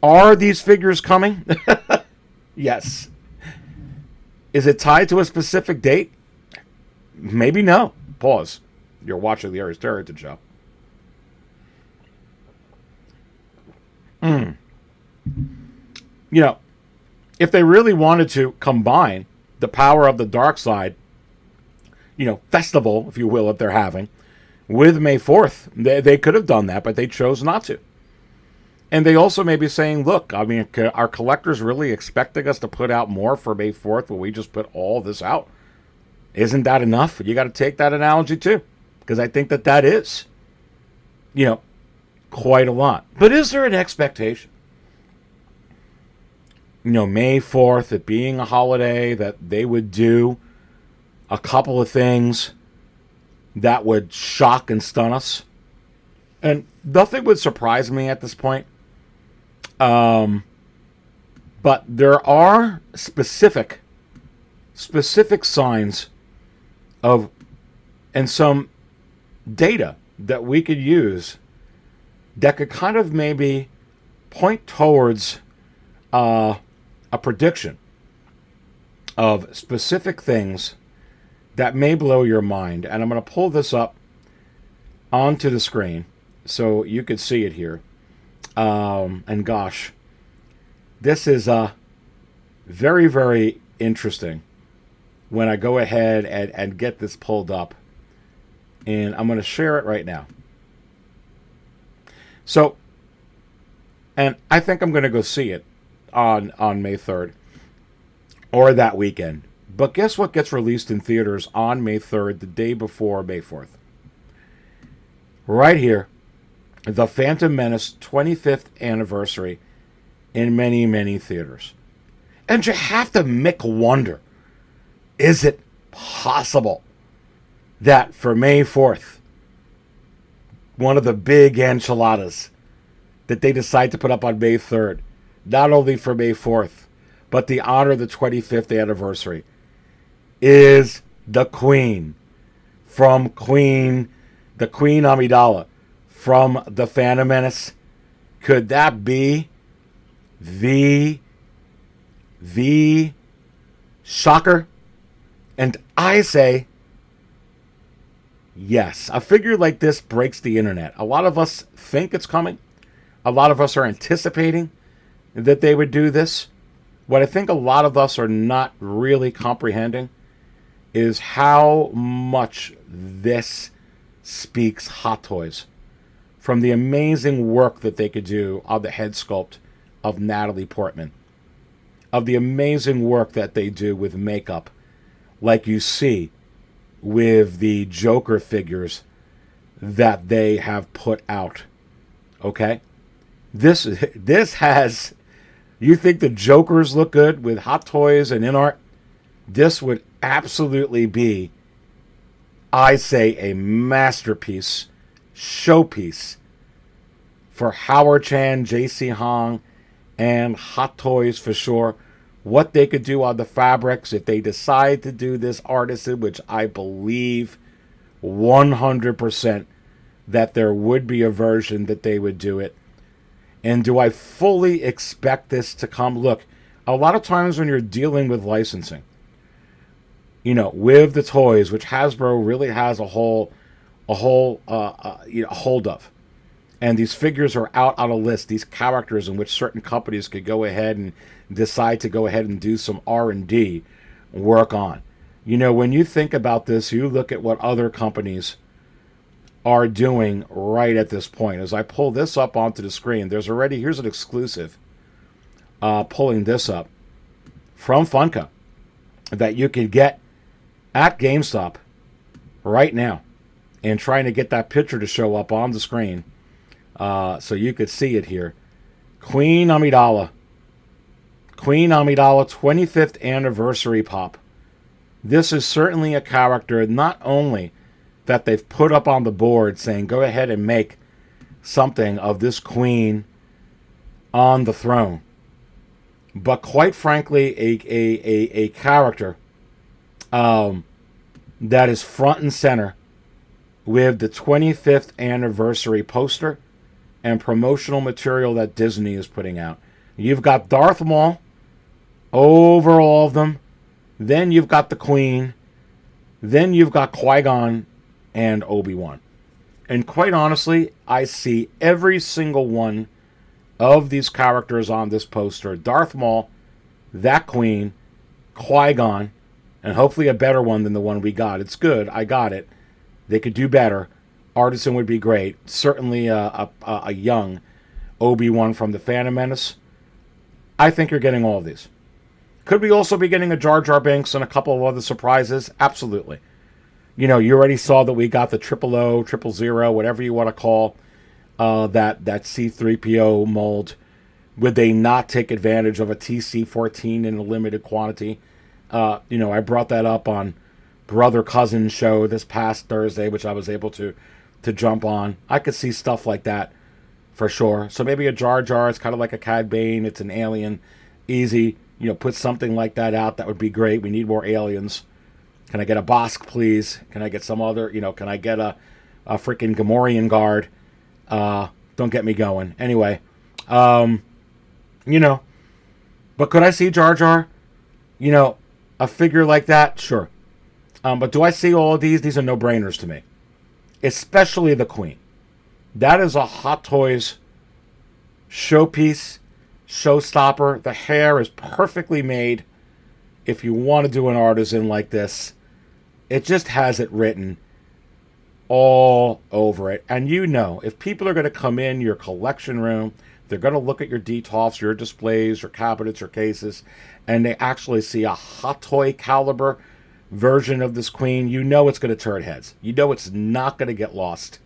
are these figures coming? Yes. Is it tied to a specific date? Maybe no. Pause. You're watching the Aries Heritage Show. If they really wanted to combine the power of the Dark Side, festival, if you will, that they're having, with May 4th, they could have done that, but they chose not to. And they also may be saying, look, are collectors really expecting us to put out more for May 4th when we just put all this out? Isn't that enough? You got to take that analogy too, because I think that is, quite a lot. But is there an expectation? May 4th, it being a holiday, that they would do a couple of things that would shock and stun us. And nothing would surprise me at this point. But there are specific signs of, and some data that we could use that could kind of maybe point towards a prediction of specific things that may blow your mind. And I'm going to pull this up onto the screen so you could see it here. And gosh, this is very, very interesting when I go ahead and get this pulled up. And I'm going to share it right now. So, and I think I'm going to go see it on May 3rd or that weekend. But guess what gets released in theaters on May 3rd, the day before May 4th? Right here, The Phantom Menace 25th anniversary in many, many theaters. And you have to wonder, is it possible that for May 4th, one of the big enchiladas that they decide to put up on May 3rd, not only for May 4th, but to honor the 25th anniversary, is the Queen from the Queen Amidala from The Phantom Menace? Could that be the shocker? And I say yes. A figure like this breaks the internet. A lot of us think it's coming. A lot of us are anticipating that they would do this. What I think a lot of us are not really comprehending is how much this speaks Hot Toys, from the amazing work that they could do on the head sculpt of Natalie Portman, of the amazing work that they do with makeup, like you see with the Joker figures that they have put out. Okay? This has, you think the Jokers look good with Hot Toys and in art? This would absolutely be, I say, a masterpiece, showpiece for Howard Chan, JC Hong, and Hot Toys for sure. What they could do on the fabrics if they decide to do this artisan, which I believe 100% that there would be a version that they would do it. And do I fully expect this to come? Look, a lot of times when you're dealing with licensing, with the toys, which Hasbro really has a whole hold of, and these figures are out on a list, these characters in which certain companies could go ahead and decide to go ahead and do some R&D work on. When you think about this, you look at what other companies are doing right at this point. As I pull this up onto the screen, here's an exclusive, pulling this up from Funko that you can get at GameStop right now, and trying to get that picture to show up on the screen so you could see it here. Queen Amidala 25th anniversary pop. This is certainly a character not only that they've put up on the board saying go ahead and make something of this queen on the throne, but quite frankly a character that is front and center with the 25th anniversary poster and promotional material that Disney is putting out. You've got Darth Maul over all of them. Then you've got the Queen. Then you've got Qui-Gon and Obi-Wan. And quite honestly, I see every single one of these characters on this poster. Darth Maul, that Queen, Qui-Gon, and hopefully a better one than the one we got. It's good. I got it. They could do better. Artisan would be great. Certainly a young Obi-Wan from the Phantom Menace. I think you're getting all of these. Could we also be getting a Jar Jar Binks and a couple of other surprises? Absolutely. You already saw that we got the 000, 000, whatever you want to call that C-3PO mold. Would they not take advantage of a TC-14 in a limited quantity? I brought that up on Brother Cousin show this past Thursday, which I was able to jump on. I could see stuff like that for sure. So maybe a Jar Jar. It's kind of like a Cad Bane. It's an alien. Easy. Put something like that out. That would be great. We need more aliens. Can I get a Bosk, please? Can I get some other, can I get a freaking Gamorrean guard? Don't get me going. Anyway, But could I see Jar Jar? You know, a figure like that? Sure. But do I see all of these? These are no-brainers to me. Especially the Queen. That is a Hot Toys showpiece, showstopper. The hair is perfectly made. If you want to do an artisan like this, it just has it written all over it. And you know, if people are going to come in your collection room, they're going to look at your detolfs, your displays, your cabinets, your cases, and they actually see a Hot Toy caliber version of this Queen, you know it's going to turn heads. You know it's not going to get lost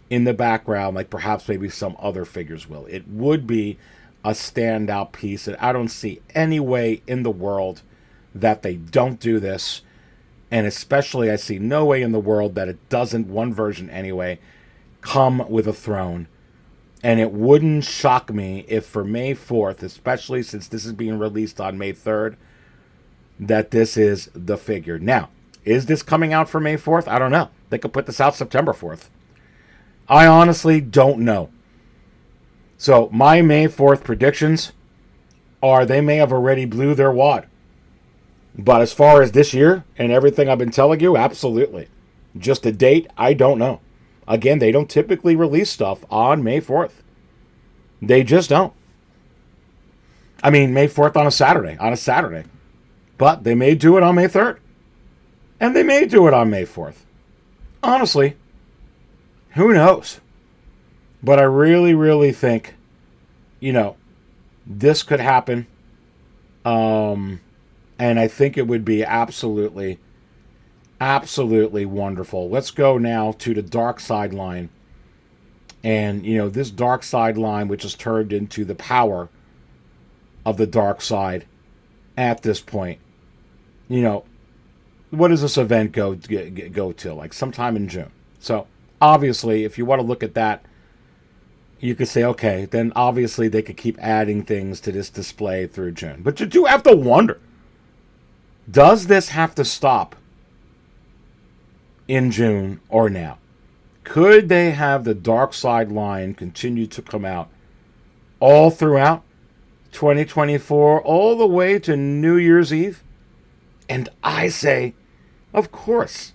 in the background like perhaps maybe some other figures will. It would be a standout piece, and I don't see any way in the world that they don't do this. And especially, I see no way in the world that it doesn't, one version anyway, come with a throne. And it wouldn't shock me if for May 4th, especially since this is being released on May 3rd, that this is the figure. Now, is this coming out for May 4th? I don't know. They could put this out September 4th. I honestly don't know. So my May 4th predictions are they may have already blew their wad. But as far as this year and everything I've been telling you, absolutely. Just a date, I don't know. Again, they don't typically release stuff on May 4th. They just don't. I mean, May 4th on a Saturday. But they may do it on May 3rd. And they may do it on May 4th. Honestly, who knows? But I really, really think, you know, this could happen. And I think it would be absolutely, absolutely wonderful. Let's go now to the Dark Side line. And, you know, this Dark Side line, which has turned into the power of the Dark Side at this point. You know, what does this event go to? Like sometime in June. So, obviously, if you want to look at that, you could say, okay, then obviously they could keep adding things to this display through June. But you do have to wonder, does this have to stop in June or now? Could they have the Dark Side line continue to come out all throughout 2024, all the way to New Year's Eve? And I say, of course.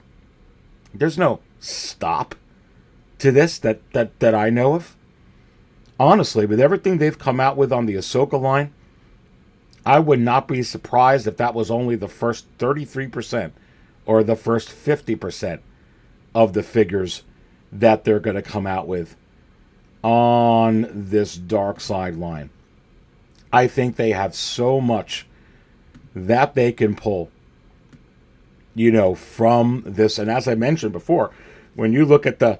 There's no stop to this that I know of. Honestly, with everything they've come out with on the Ahsoka line, I would not be surprised if that was only the first 33% or the first 50% of the figures that they're going to come out with on this Dark Side line. I think they have so much that they can pull, you know, from this. And as I mentioned before, when you look at the,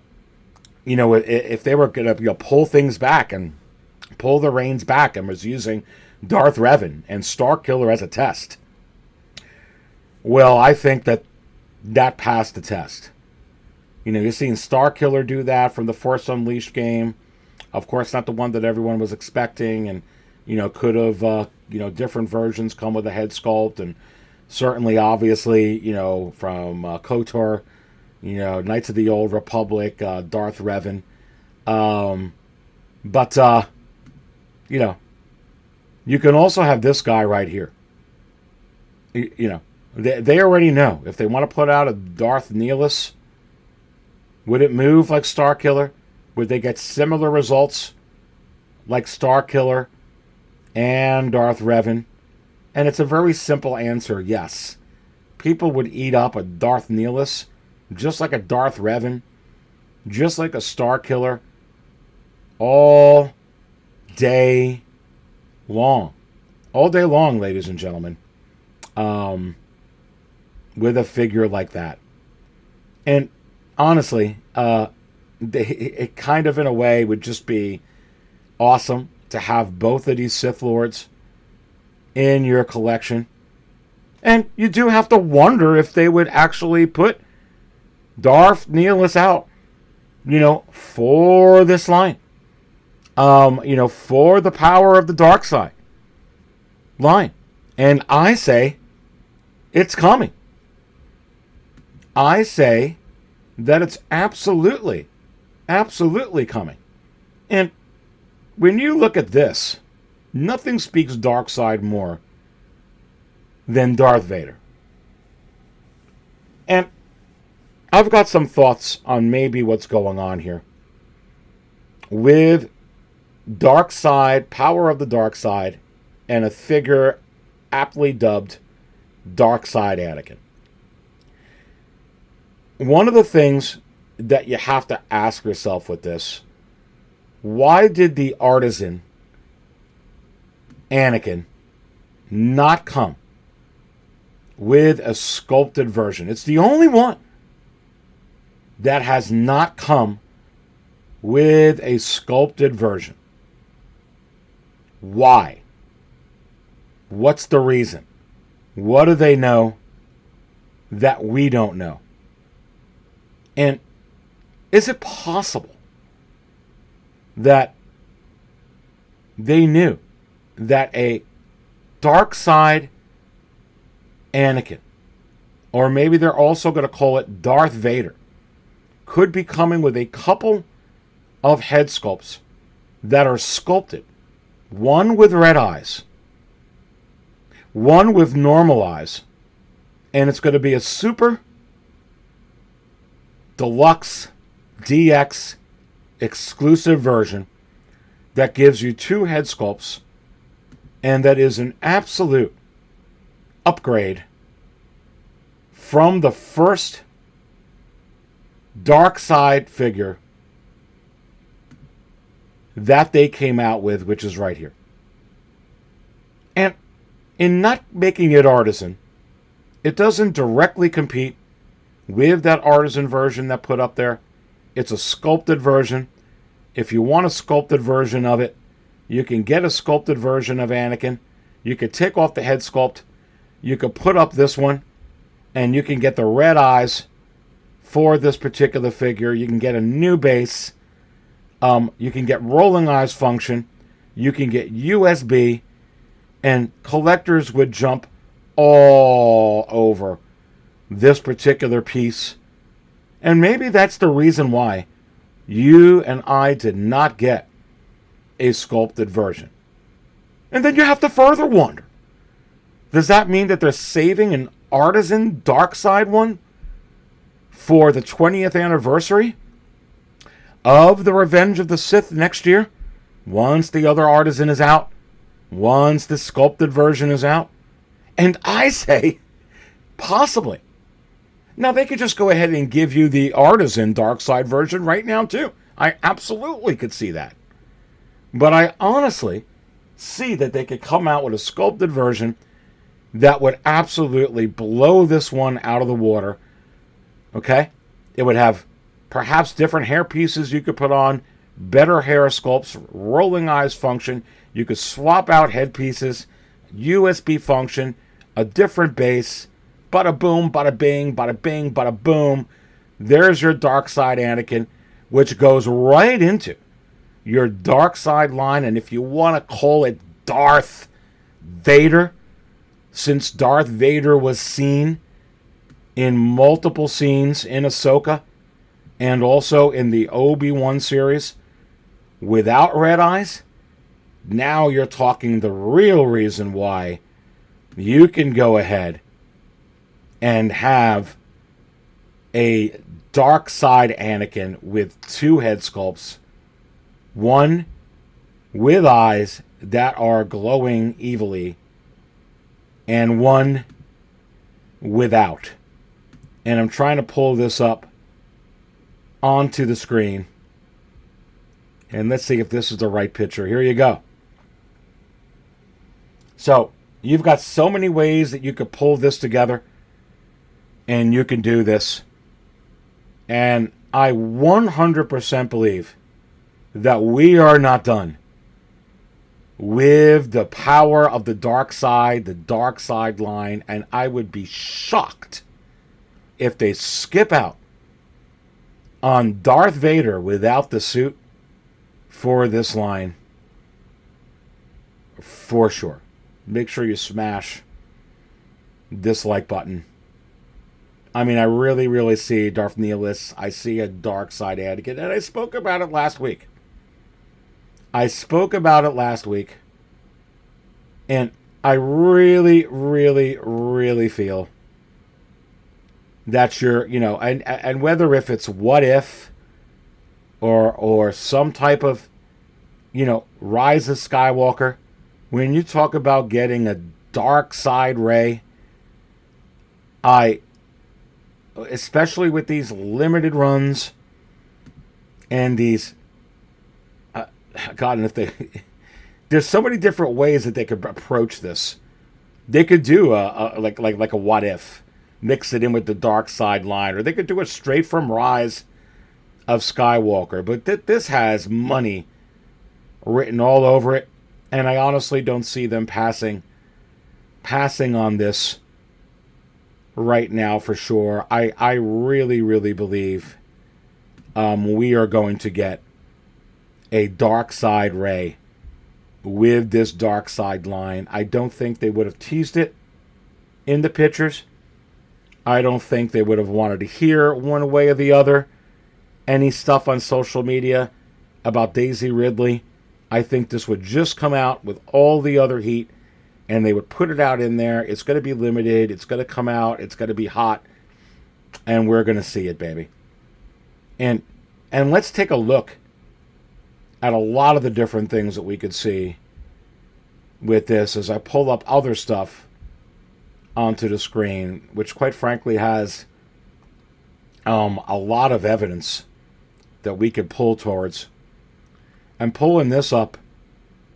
you know, if they were going to, you know, pull things back and pull the reins back and was using Darth Revan and Starkiller as a test, well, I think that passed the test. You know, you're seeing Starkiller do that from the Force Unleashed game. Of course, not the one that everyone was expecting, and, you know, could have, you know, different versions come with a head sculpt, and certainly, obviously, you know, from KOTOR, you know, Knights of the Old Republic, Darth Revan. But, you know, you can also have this guy right here. You know, they already know. If they want to put out a Darth Nihilus, would it move like Starkiller? Would they get similar results like Starkiller and Darth Revan? And it's a very simple answer, yes. People would eat up a Darth Nihilus just like a Darth Revan, just like a Starkiller, all day long. All day long, ladies and gentlemen. With a figure like that. And honestly, it kind of in a way would just be awesome to have both of these Sith Lords in your collection. And you do have to wonder if they would actually put Darth Nihilus out, you know, for this line. You know, for the power of the Dark Side line. And I say it's coming. I say that it's absolutely, absolutely coming. And when you look at this, Nothing speaks dark side more than Darth Vader. And I've got some thoughts on maybe what's going on here with dark side, power of the dark side, and a figure aptly dubbed Dark Side Anakin. One of the things that you have to ask yourself with this, why did the artisan Anakin not come with a sculpted version? It's the only one that has not come with a sculpted version. Why? What's the reason? What do they know that we don't know? And is it possible that they knew that a dark side Anakin, or maybe they're also going to call it Darth Vader, could be coming with a couple of head sculpts that are sculpted, one with red eyes, one with normal eyes, and it's going to be a super deluxe DX exclusive version that gives you two head sculpts, and that is an absolute upgrade from the first dark side figure that they came out with, which is right here. And in not making it artisan, it doesn't directly compete with that artisan version that put up there. It's a sculpted version. If you want a sculpted version of it, you can get a sculpted version of Anakin. You could take off the head sculpt. You could put up this one, and you can get the red eyes for this particular figure. You can get a new base. You can get rolling eyes function. You can get USB, and collectors would jump all over this particular piece. And maybe that's the reason why you and I did not get a sculpted version. And then you have to further wonder, does that mean that they're saving an artisan dark side one for the 20th anniversary of the Revenge of the Sith next year, once the other artisan is out, once the sculpted version is out? And I say, possibly. Now, they could just go ahead and give you the artisan dark side version right now, too. I absolutely could see that. But I honestly see that they could come out with a sculpted version that would absolutely blow this one out of the water. Okay? It would have perhaps different hair pieces you could put on, better hair sculpts, rolling eyes function. You could swap out head pieces, USB function, a different base. Bada boom, bada bing, bada bing, bada boom. There's your dark side Anakin, which goes right into your dark side line. And if you want to call it Darth Vader, since Darth Vader was seen in multiple scenes in Ahsoka and also in the Obi-Wan series without red eyes, now you're talking the real reason why you can go ahead and have a dark side Anakin with two head sculpts, one with eyes that are glowing evilly, and one without. And I'm trying to pull this up onto the screen. And let's see if this is the right picture. Here you go. So, you've got so many ways that you could pull this together. And you can do this. And I 100% believe that we are not done with the power of the dark side line. And I would be shocked if they skip out on Darth Vader without the suit for this line. For sure. Make sure you smash this like button. I mean, I really, really see Darth Nihilus. I see a dark side Anakin. And I spoke about it last week. And I really, really, really feel that you're, and whether if it's what if or some type of, Rise of Skywalker, when you talk about getting a dark side Rey, especially with these limited runs and these, God, and if they, there's so many different ways that they could approach this. They could do like a what if, mix it in with the dark side line, or they could do it straight from Rise of Skywalker. But this has money written all over it, and I honestly don't see them passing on this right now for sure. I really, really believe we are going to get a dark side Rey with this dark side line. I don't think they would have teased it in the pictures. I don't think they would have wanted to hear one way or the other any stuff on social media about Daisy Ridley. I think this would just come out with all the other heat, and they would put it out in there. It's going to be limited. It's going to come out. It's going to be hot, and we're going to see it, baby. And let's take a look at a lot of the different things that we could see with this as I pull up other stuff onto the screen, which quite frankly has a lot of evidence that we could pull towards. I'm pulling this up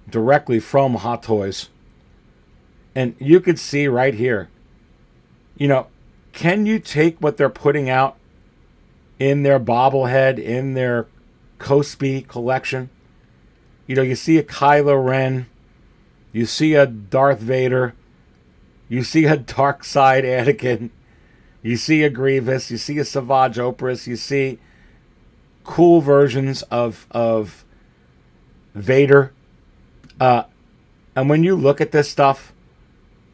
directly from Hot Toys, and you could see right here, can you take what they're putting out in their bobblehead, in their Cosby collection? You see a Kylo Ren, you see a Darth Vader, you see a dark side Anakin, you see a Grievous, you see a Savage Opress, you see cool versions of Vader. And when you look at this stuff,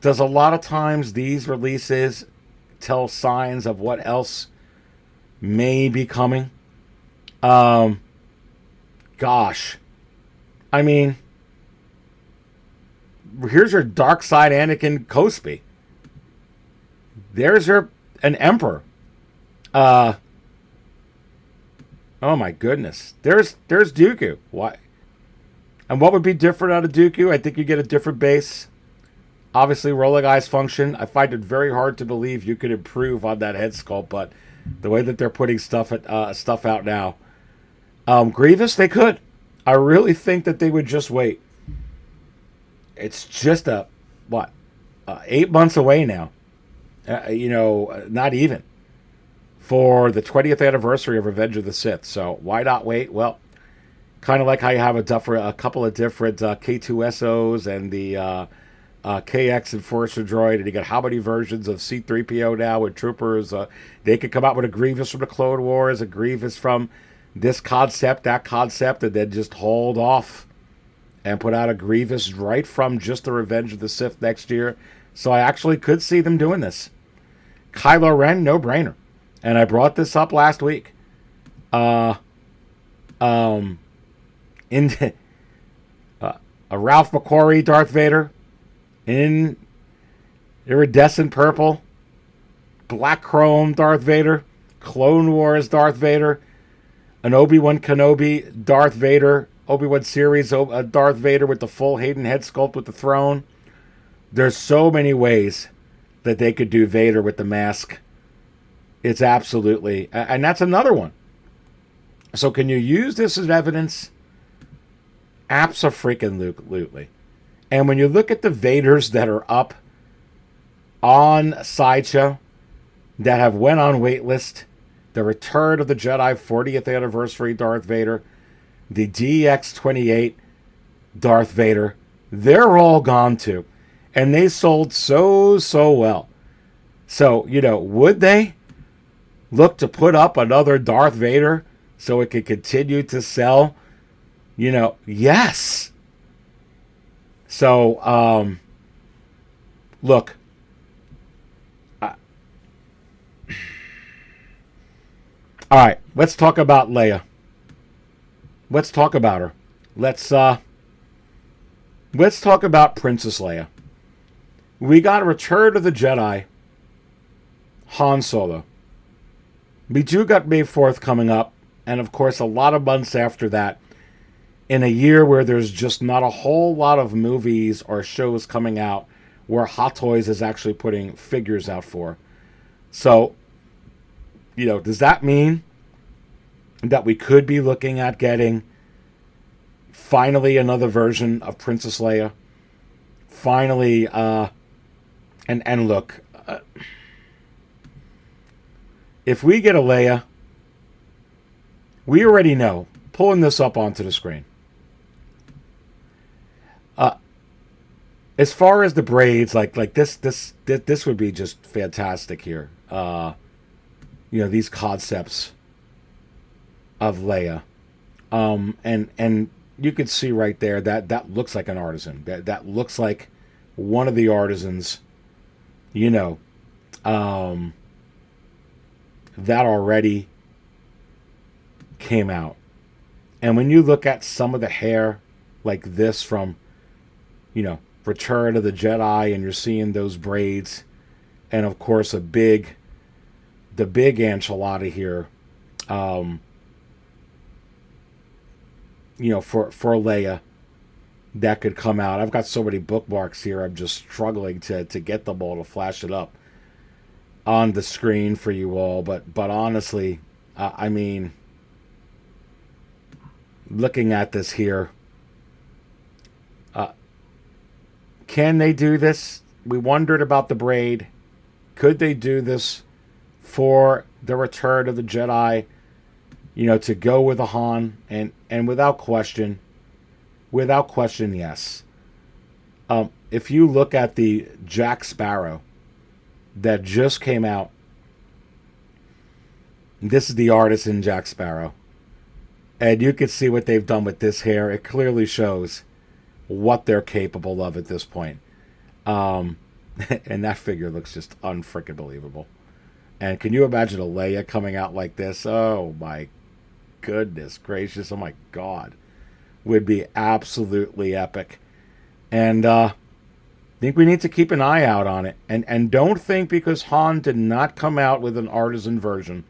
does a lot of times these releases tell signs of what else may be coming? Gosh. I mean, here's your dark side Anakin Cosby. There's an Emperor. Oh my goodness. There's Dooku. Why? And what would be different out of Dooku? I think you get a different base. Obviously, rolling eyes function. I find it very hard to believe you could improve on that head sculpt, but the way that they're putting stuff out now, Grievous, they could. I really think that they would just wait. It's just 8 months away now. Not even for the 20th anniversary of Revenge of the Sith. So why not wait? Well, kind of like how you have a couple of different K2SOs and the KX Enforcer droid, and you got how many versions of C-3PO now with troopers. They could come out with a Grievous from the Clone Wars, a Grievous from this concept, that concept, and then just hold off and put out a Grievous right from just the Revenge of the Sith next year. So I actually could see them doing this. Kylo Ren, no brainer. And I brought this up last week. A Ralph McQuarrie Darth Vader in iridescent purple, black chrome Darth Vader, Clone Wars Darth Vader, an Obi-Wan Kenobi Darth Vader, Obi-Wan series Darth Vader with the full Hayden head sculpt with the throne. There's so many ways that they could do Vader with the mask. It's absolutely, and that's another one. So can you use this as evidence? Abso-freaking-lutely. And when you look at the Vaders that are up on Sideshow, that have went on Waitlist, the Return of the Jedi 40th Anniversary Darth Vader, the DX28 Darth Vader, they're all gone too. And they sold so well. So, would they look to put up another Darth Vader so it could continue to sell? Yes. So, look. All right, let's talk about Leia. Let's talk about her. Let's let's talk about Princess Leia. We got Return of the Jedi, Han Solo. We do got May 4th coming up, and of course a lot of months after that, in a year where there's just not a whole lot of movies or shows coming out where Hot Toys is actually putting figures out for. So, does that mean that we could be looking at getting finally another version of Princess Leia? Finally, and look, if we get a Leia, we already know, pulling this up onto the screen, as far as the braids, like this would be just fantastic here. These concepts of Leia, and you could see right there that looks like an artisan. That looks like one of the artisans, that already came out. And when you look at some of the hair like this from, Return of the Jedi, and you're seeing those braids, and of course the big enchilada here, for Leia, that could come out. I've got so many bookmarks here, I'm just struggling to get them all to flash it up on the screen for you all. But honestly, looking at this here, can they do this? We wondered about the braid. Could they do this for the Return of the Jedi? To go with a Han, and without question, yes. If you look at the Jack Sparrow that just came out, this is the artisan Jack Sparrow, and you can see what they've done with this hair. It clearly shows what they're capable of at this point. And that figure looks just unfreaking believable. And can you imagine a Leia coming out like this? Oh my goodness gracious, oh my god, would be absolutely epic. And I think we need to keep an eye out on it, and don't think because Han did not come out with an artisan version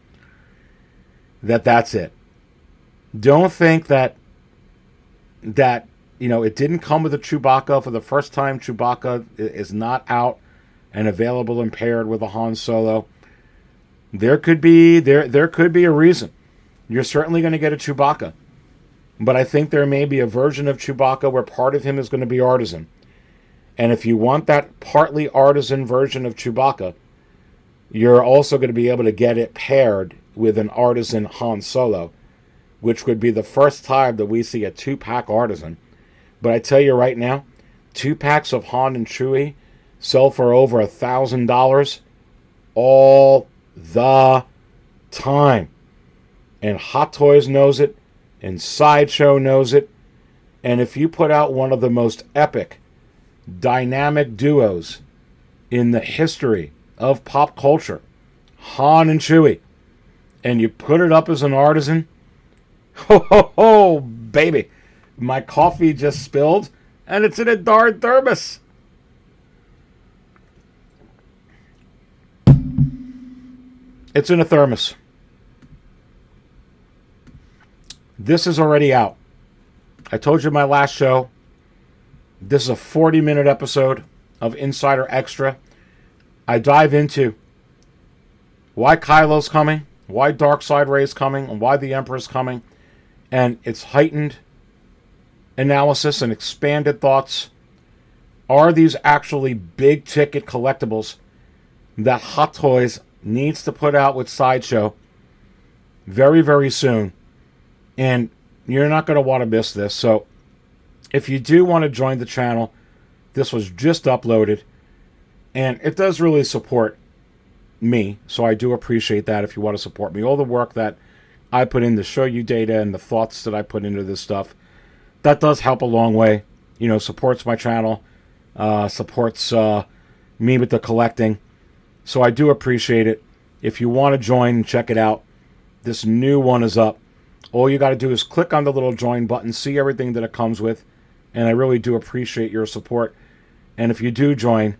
that's it. Don't think that it didn't come with a Chewbacca. For the first time, Chewbacca is not out and available and paired with a Han Solo. There could be a reason. You're certainly going to get a Chewbacca. But I think there may be a version of Chewbacca where part of him is going to be artisan. And if you want that partly artisan version of Chewbacca, you're also going to be able to get it paired with an artisan Han Solo, which would be the first time that we see a 2-pack artisan. But I tell you right now, 2 packs of Han and Chewie sell for over $1,000 all the time. And Hot Toys knows it, and Sideshow knows it. And if you put out one of the most epic, dynamic duos in the history of pop culture, Han and Chewie, and you put it up as an artisan, ho ho ho, baby. My coffee just spilled, and it's in a darn thermos. It's in a thermos. This is already out. I told you in my last show, this is a 40-minute episode of Insider Extra. I dive into why Kylo's coming, why Darkseid Rey's coming, and why the Emperor's coming, and it's heightened analysis and expanded thoughts. Are these actually big ticket collectibles that Hot Toys needs to put out with Sideshow very, very soon? And you're not going to want to miss this. So if you do want to join the channel, this was just uploaded, and it does really support me. So I do appreciate that if you want to support me. All the work that I put in to show you data and the thoughts that I put into this stuff, that does help a long way. Supports my channel, supports me with the collecting. So I do appreciate it. If you want to join and check it out, this new one is up. All you got to do is click on the little join button, see everything that it comes with. And I really do appreciate your support. And if you do join,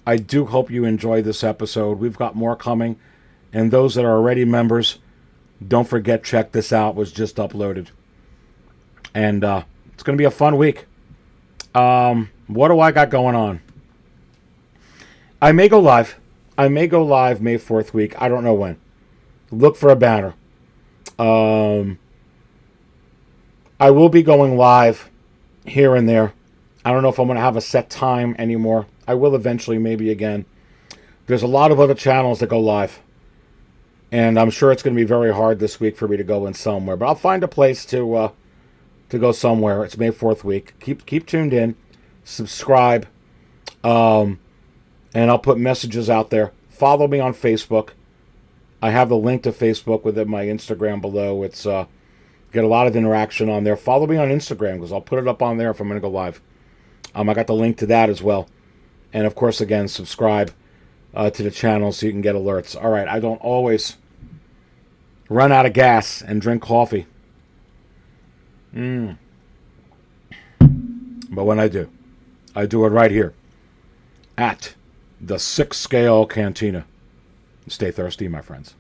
I do hope you enjoy this episode. We've got more coming. And those that are already members, don't forget, check this out. It was just uploaded. And it's going to be a fun week. What do I got going on? I may go live. I may go live May 4th week. I don't know when. Look for a banner. I will be going live here and there. I don't know if I'm going to have a set time anymore. I will eventually, maybe again. There's a lot of other channels that go live. And I'm sure it's going to be very hard this week for me to go in somewhere. But I'll find a place to go somewhere. It's May 4th week. Keep tuned in. Subscribe. And I'll put messages out there. Follow me on Facebook. I have the link to Facebook within my Instagram below. It's get a lot of interaction on there. Follow me on Instagram because I'll put it up on there if I'm going to go live. I got the link to that as well. And, of course, again, subscribe to the channel so you can get alerts. All right, I don't always run out of gas and drink coffee. But when I do it right here at the 6 Scale Cantina. Stay thirsty, my friends.